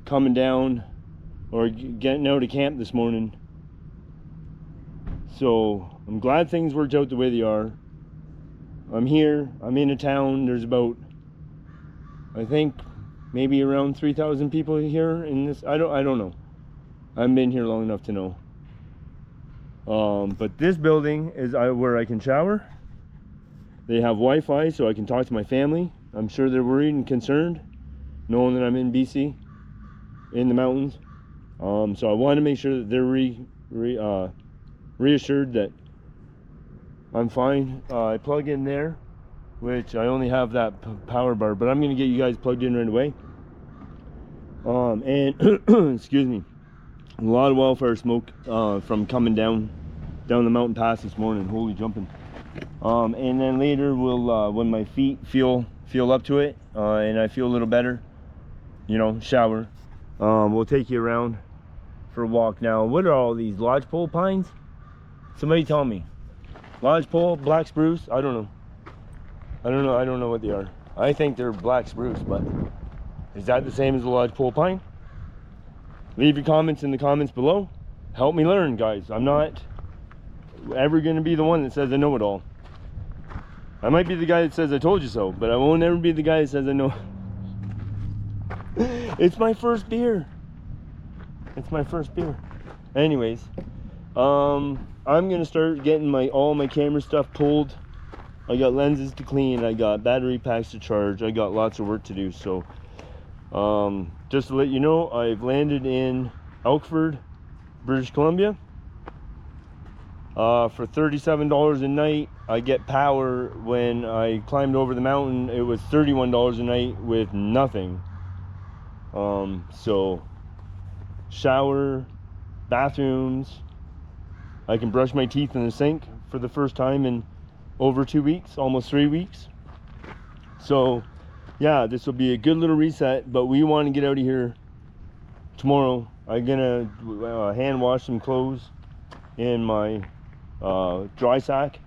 coming down or getting out of camp this morning. So I'm glad things worked out the way they are. I'm here. I'm in a town. There's about, I think, maybe around 3,000 people here in this. I don't know. I haven't been here long enough to know. But this building is where I can shower. They have Wi-Fi, so I can talk to my family. I'm sure they're worried and concerned, knowing that I'm in BC. in the mountains. So I want to make sure that they're reassured that I'm fine. I plug in there, which I only have that power bar, but I'm going to get you guys plugged in right away. And excuse me, a lot of wildfire smoke from coming down the mountain pass this morning. Holy jumping. And then later we'll when my feet feel up to it and I feel a little better, you know, shower, we'll take you around for a walk. Now, what are all these lodgepole pines? Somebody tell me. Lodgepole, black spruce, I don't know what they are. I think they're black spruce, but is that the same as the lodgepole pine? Leave your comments in the comments below. Help me learn, guys. I'm not ever going to be the one that says I know it all. I might be the guy that says I told you so, but I won't ever be the guy that says I know. It's my first beer. It's my first beer. Anyways, I'm gonna start getting all my camera stuff pulled. I got lenses to clean, I got battery packs to charge, I got lots of work to do. So just to let you know, I've landed in Elkford, British Columbia. For $37 a night. I get power. When I climbed over the mountain, it was $31 a night with nothing. So shower, bathrooms, I can brush my teeth in the sink for the first time in over 2 weeks, almost 3 weeks. So yeah, this will be a good little reset, but we want to get out of here tomorrow. I'm gonna hand wash some clothes in my dry sack.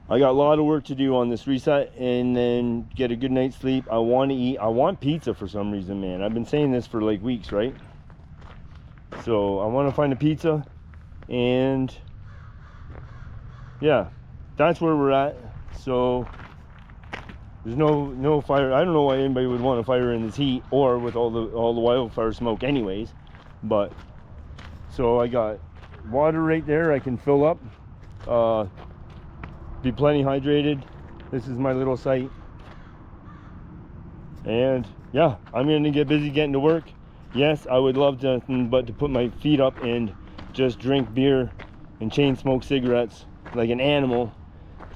I got a lot of work to do on this reset and then get a good night's sleep. I want to eat. I want pizza for some reason, man. I've been saying this for like weeks, right? So I want to find a pizza, and yeah, that's where we're at. So there's no fire. I don't know why anybody would want a fire in this heat or with all the wildfire smoke anyways. But so I got water right there I can fill up, be plenty hydrated. This is my little site, and yeah, I'm gonna get busy getting to work. Yes, I would love to, but to put my feet up and just drink beer and chain smoke cigarettes like an animal,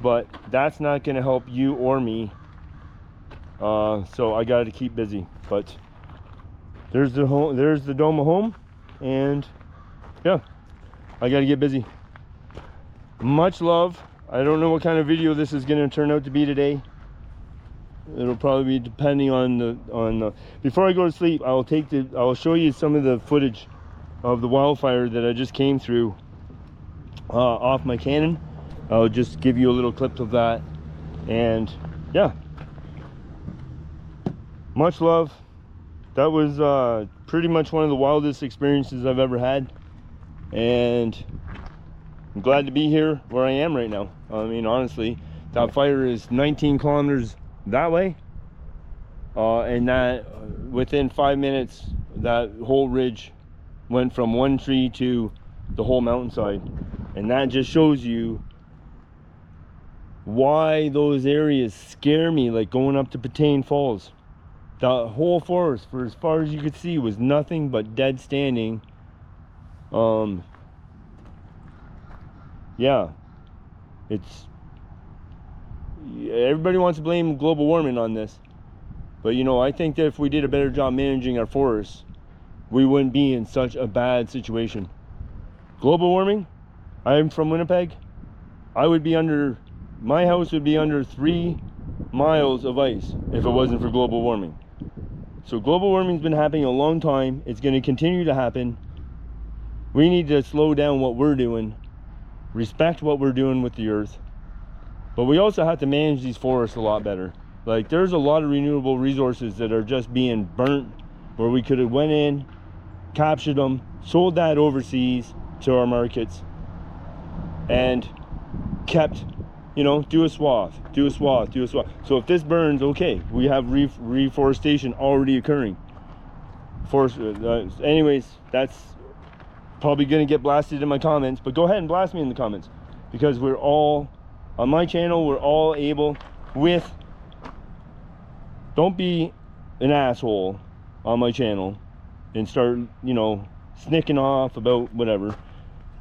but that's not gonna help you or me. So I got to keep busy. But there's the home, there's the dome of home, and yeah, I got to get busy. Much love. I don't know what kind of video this is going to turn out to be today. It'll probably be depending on the before I go to sleep, I'll show you some of the footage of the wildfire that I just came through off my Canon. I'll just give you a little clip of that, and yeah, much love. That was pretty much one of the wildest experiences I've ever had, and I'm glad to be here where I am right now. I mean, honestly, that fire is 19 kilometers that way, and that within 5 minutes that whole ridge went from one tree to the whole mountainside. And that just shows you why those areas scare me, like going up to Patain Falls. The whole forest, for as far as you could see, was nothing but dead standing. Yeah, it's, everybody wants to blame global warming on this, but you know, I think that if we did a better job managing our forests, we wouldn't be in such a bad situation. Global warming, I'm from Winnipeg, my house would be under 3 miles of ice if it wasn't for global warming. So global warming's been happening a long time. It's going to continue to happen. We need to slow down what we're doing, respect what we're doing with the earth, but we also have to manage these forests a lot better. Like, there's a lot of renewable resources that are just being burnt, where we could have went in, captured them, sold that overseas to our markets, and kept, you know, do a swath. So if this burns, okay, we have reforestation already occurring. Anyways, that's probably gonna get blasted in my comments, but go ahead and blast me in the comments, because we're all on my channel. We're all able with, don't be an asshole on my channel. and start, you know, snicking off about whatever.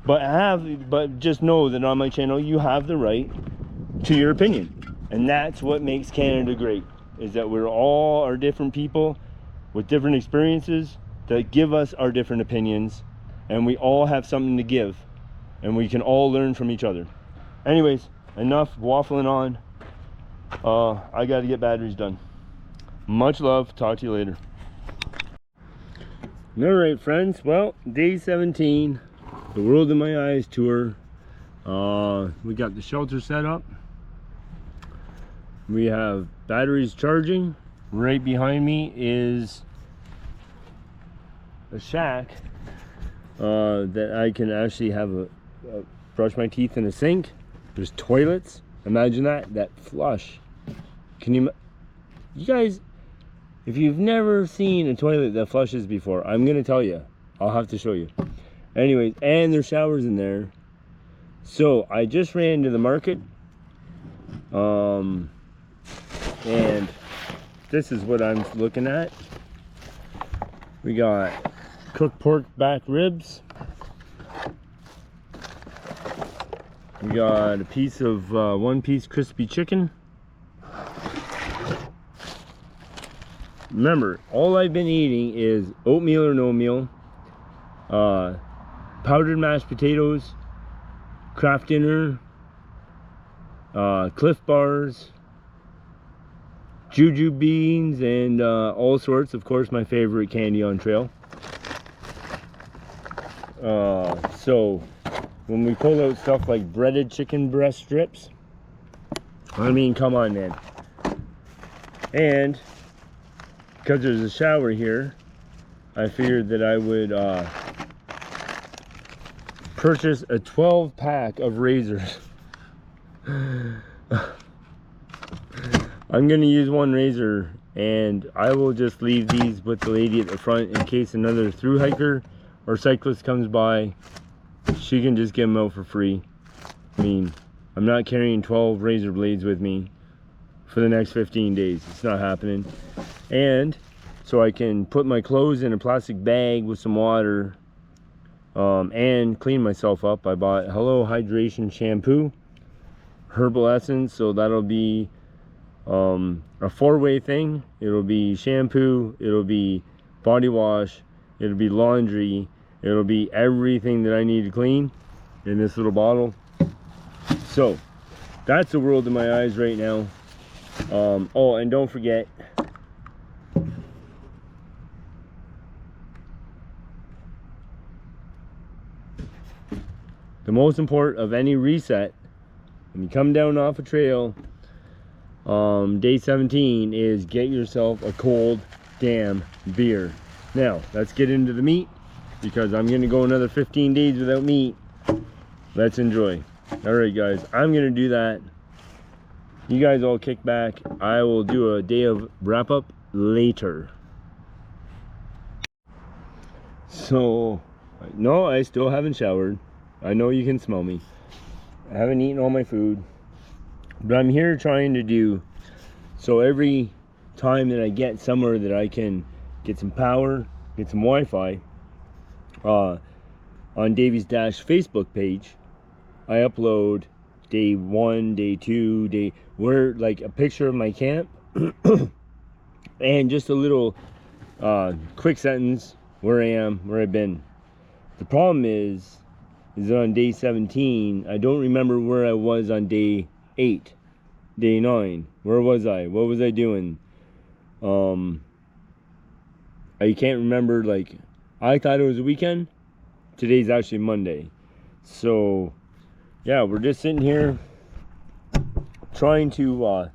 But just know that on my channel you have the right to your opinion. And that's what makes Canada great, is that we're all are different people with different experiences that give us our different opinions, and we all have something to give, and we can all learn from each other. Anyways, enough waffling on. I got to get batteries done. Much love. Talk to you later. All right, friends. Well, day 17, the World in My Eyes tour. We got the shelter set up. We have batteries charging. Right behind me is a shack that I can actually have a brush my teeth in a sink. There's toilets. Imagine that flush. Can you guys, if you've never seen a toilet that flushes before, I'm gonna tell you. I'll have to show you. Anyways, and there's showers in there. So I just ran to the market, and this is what I'm looking at. We got cooked pork back ribs. We got a piece of one-piece crispy chicken. Remember, all I've been eating is oatmeal or no meal, powdered mashed potatoes, Kraft Dinner, Cliff Bars, Juju beans, and all sorts. Of course, my favorite candy on trail. So when we pull out stuff like breaded chicken breast strips, I mean, come on, man. And because there's a shower here, I figured that I would purchase a 12-pack of razors. I'm gonna use one razor, and I will just leave these with the lady at the front in case another thru hiker or cyclist comes by. She can just get them out for free. I mean, I'm not carrying 12 razor blades with me for the next 15 days. It's not happening. And so I can put my clothes in a plastic bag with some water, and clean myself up. I bought Hello Hydration shampoo, herbal essence, so that'll be a four-way thing. It'll be shampoo, it'll be body wash, it'll be laundry, it'll be everything that I need to clean in this little bottle. So that's the World in My Eyes right now. Oh, and don't forget, the most important of any reset when you come down off a trail, day 17, is get yourself a cold damn beer. Now let's get into the meat, because I'm gonna go another 15 days without meat. Let's enjoy. All right, guys, I'm gonna do that. You guys all kick back. I will do a day of wrap up later. So no, I still haven't showered. I know you can smell me. I haven't eaten all my food, but I'm here trying to do so every time that I get somewhere that I can get some power, get some Wi-Fi, on Davy's Dash Facebook page, I upload day 1, day 2, where like a picture of my camp and just a little quick sentence where I am, where I've been. The problem is that on day 17, I don't remember where I was on day 8, day 9. Where was I? What was I doing? I can't remember. Like, I thought it was a weekend. Today's actually Monday. So yeah, we're just sitting here trying to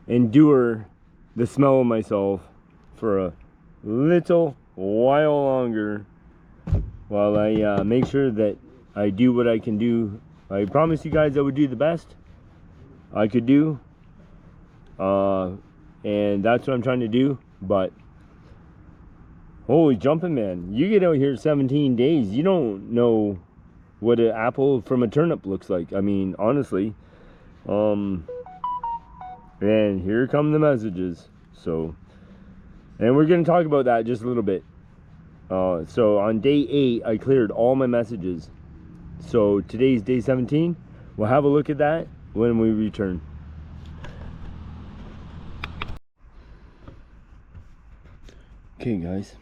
endure the smell of myself for a little while longer, while I make sure that I do what I can do. I promised you guys I would do the best I could do, and that's what I'm trying to do. But holy jumping, man, you get out here 17 days, you don't know what an apple from a turnip looks like. I mean, honestly. And here come the messages. So, and we're going to talk about that just a little bit. So on day 8, I cleared all my messages. So today's day 17. We'll have a look at that when we return. Okay, guys.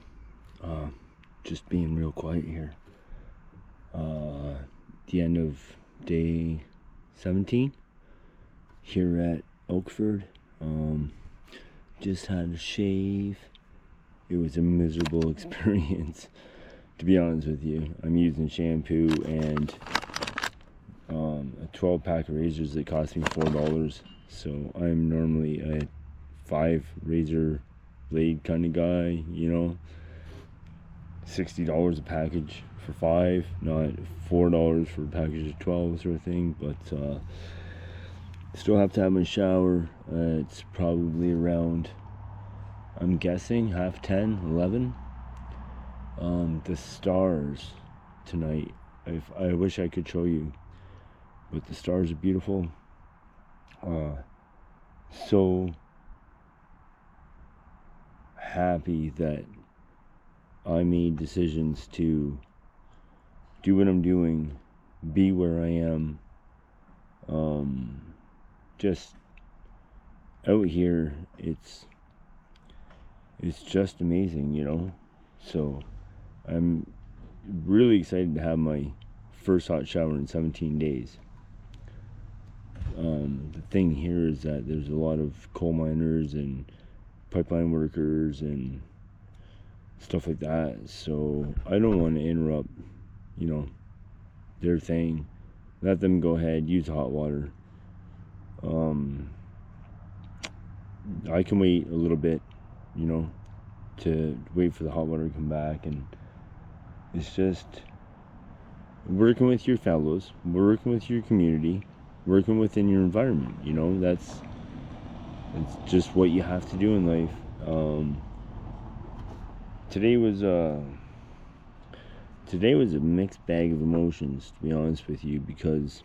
Just being real quiet here. The end of day 17 here at Elkford. Just had a shave. It was a miserable experience, to be honest with you. I'm using shampoo and a 12-pack of razors that cost me $4. So I'm normally a 5 razor blade kind of guy, you know. $60 a package for 5, not $4 for a package of 12 sort of thing. But still have to have my shower. It's probably around, I'm guessing, 10:30, 11. The stars tonight, I wish I could show you, but the stars are beautiful. So happy that I made decisions to do what I'm doing, be where I am. Just out here, it's just amazing, you know. So I'm really excited to have my first hot shower in 17 days. The thing here is that there's a lot of coal miners and pipeline workers and stuff like that, so I don't want to interrupt, you know, their thing. Let them go ahead, use the hot water. I can wait a little bit, you know, to wait for the hot water to come back. And it's just working with your fellows, working with your community, working within your environment, you know. It's just what you have to do in life. Today was a mixed bag of emotions, to be honest with you, because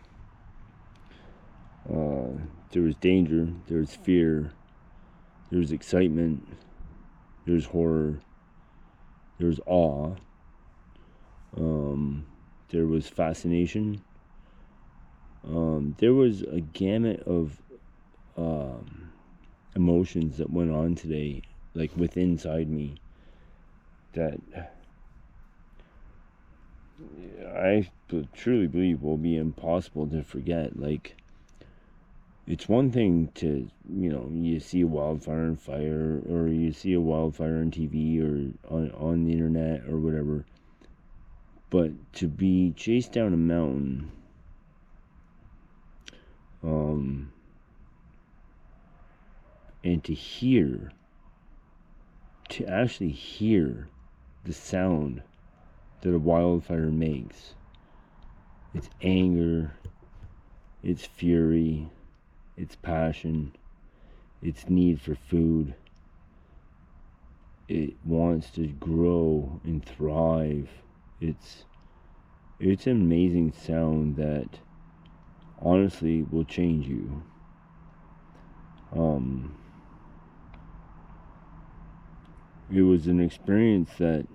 there was danger, there was fear, there was excitement, there was horror, there was awe, there was fascination, there was a gamut of emotions that went on today, like within inside me, that I truly believe will be impossible to forget. Like, it's one thing to, you know, you see a wildfire on fire, or you see a wildfire on TV or on the internet or whatever, but to be chased down a mountain, and to actually hear the sound that a wildfire makes, its anger, its fury, its passion, its need for food. It wants to grow and thrive. It's an amazing sound that honestly will change you. It was an experience that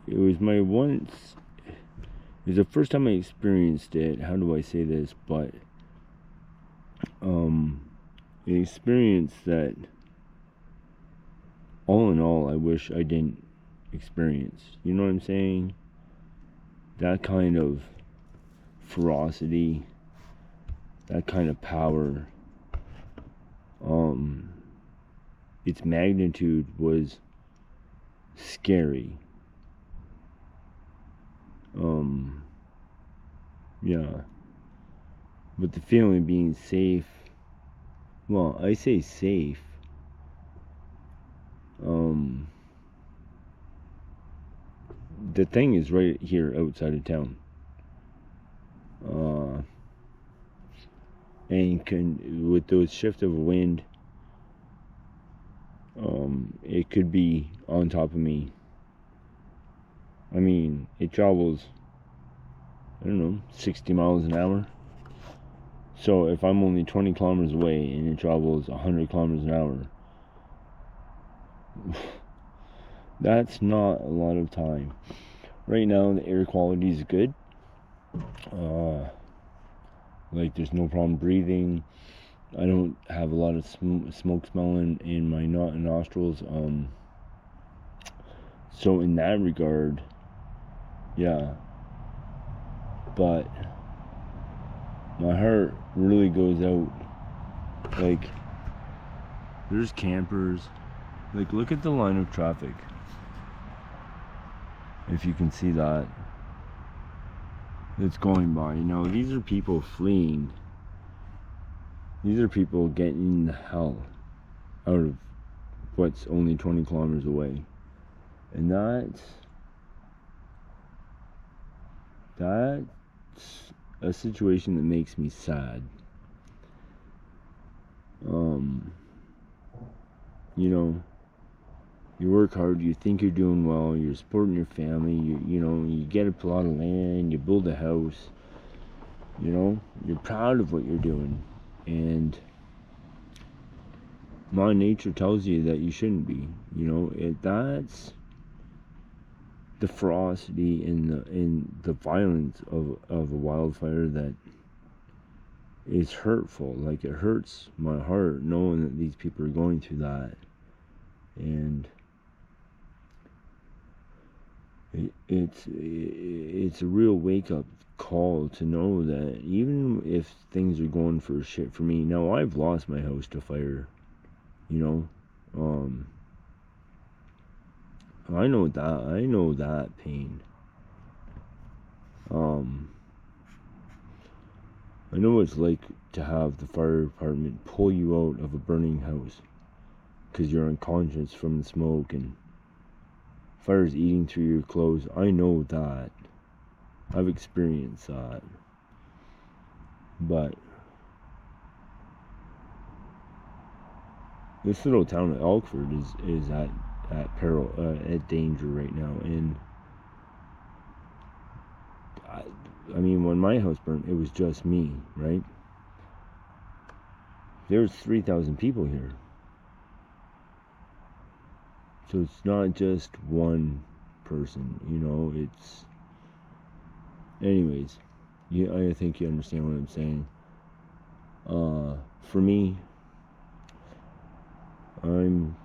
it was the first time I experienced it. How do I say this? But an experience that, all in all, I wish I didn't experience. You know what I'm saying? That kind of ferocity, that kind of power. Its magnitude was scary. Yeah. But the feeling of being safe, well, I say safe. The thing is right here outside of town. And with those shift of wind, it could be on top of me. I mean, it travels, I don't know, 60 miles an hour. So if I'm only 20 kilometers away and it travels 100 kilometers an hour, That's not a lot of time. Right now, the air quality is good. Like, there's no problem breathing. I don't have a lot of smoke smelling in my nostrils. So in that regard, yeah. But my heart really goes out. Like, there's campers. Like, look at the line of traffic. If you can see that. It's going by. These are people fleeing. These are people getting the hell out of what's only 20 kilometers away. And that's a situation that makes me sad. You work hard, you think you're doing well, you're supporting your family, you get a plot of land, you build a house, you're proud of what you're doing, and Mother Nature tells you that you shouldn't be. That's the ferocity and the violence of a wildfire that is hurtful. Like, it hurts my heart knowing that these people are going through that. And it's a real wake-up call to know that even if things are going for shit for me now, I've lost my house to fire. I know that pain. I know what it's like to have the fire department pull you out of a burning house because you're unconscious from the smoke and fire's eating through your clothes. I know that. I've experienced that. But this little town of Elkford is at peril, at danger right now. And I mean, when my house burned, it was just me, right? There's 3,000 people here. So it's not just one person, it's... Anyways, I think you understand what I'm saying. For me, I'm,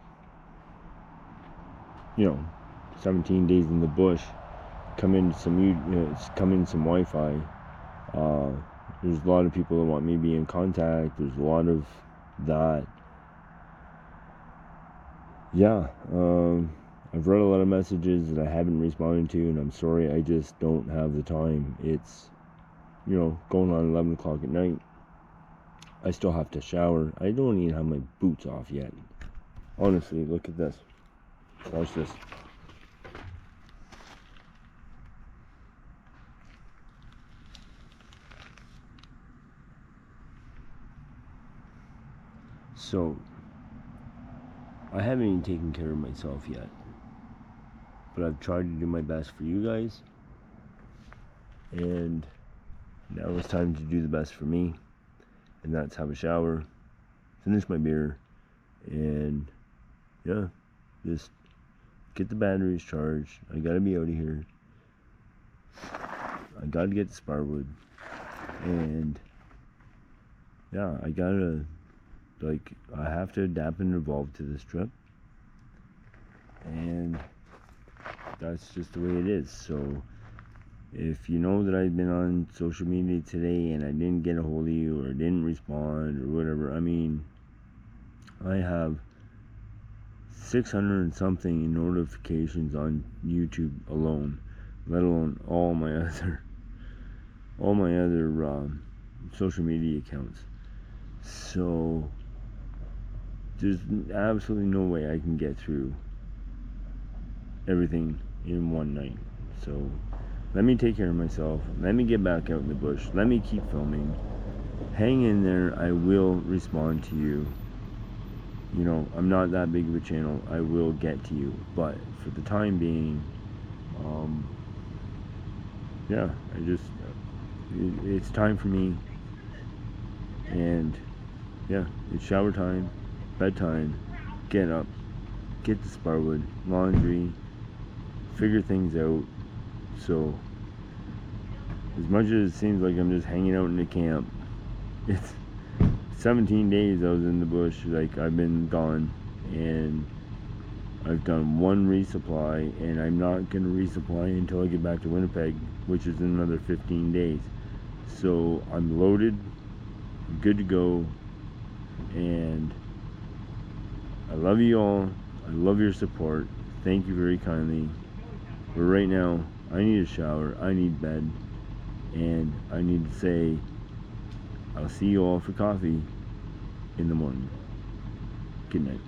17 days in the bush, come in some Wi-Fi. There's a lot of people that want me to be in contact. There's a lot of that. Yeah, I've read a lot of messages that I haven't responded to, and I'm sorry, I just don't have the time. It's, going on 11 o'clock at night. I still have to shower. I don't even have my boots off yet. Honestly, look at this. Watch this. So, I haven't even taken care of myself yet. But I've tried to do my best for you guys. And now it's time to do the best for me. And that's have a shower, finish my beer, and yeah, just get the batteries charged. I gotta be out of here. I gotta get to Sparwood. And yeah, I have to adapt and evolve to this trip. And that's just the way it is. So if you know that I've been on social media today and I didn't get a hold of you or didn't respond or whatever, I mean, I have 600 and something notifications on YouTube alone, let alone all my other social media accounts. So there's absolutely no way I can get through everything in one night. So let me take care of myself. Let me get back out in the bush. Let me keep filming. Hang in there. I will respond to you. I'm not that big of a channel. I will get to you. But for the time being, yeah, it's time for me. And yeah, it's shower time, bedtime, get up, get to Sparwood, laundry, figure things out. So as much as it seems like I'm just hanging out in the camp, it's 17 days I was in the bush. Like, I've been gone, and I've done one resupply, and I'm not going to resupply until I get back to Winnipeg, which is another 15 days. So I'm loaded, I'm good to go, and I love you all. I love your support. Thank you very kindly. But right now, I need a shower, I need bed, and I need to say, I'll see you all for coffee in the morning. Good night.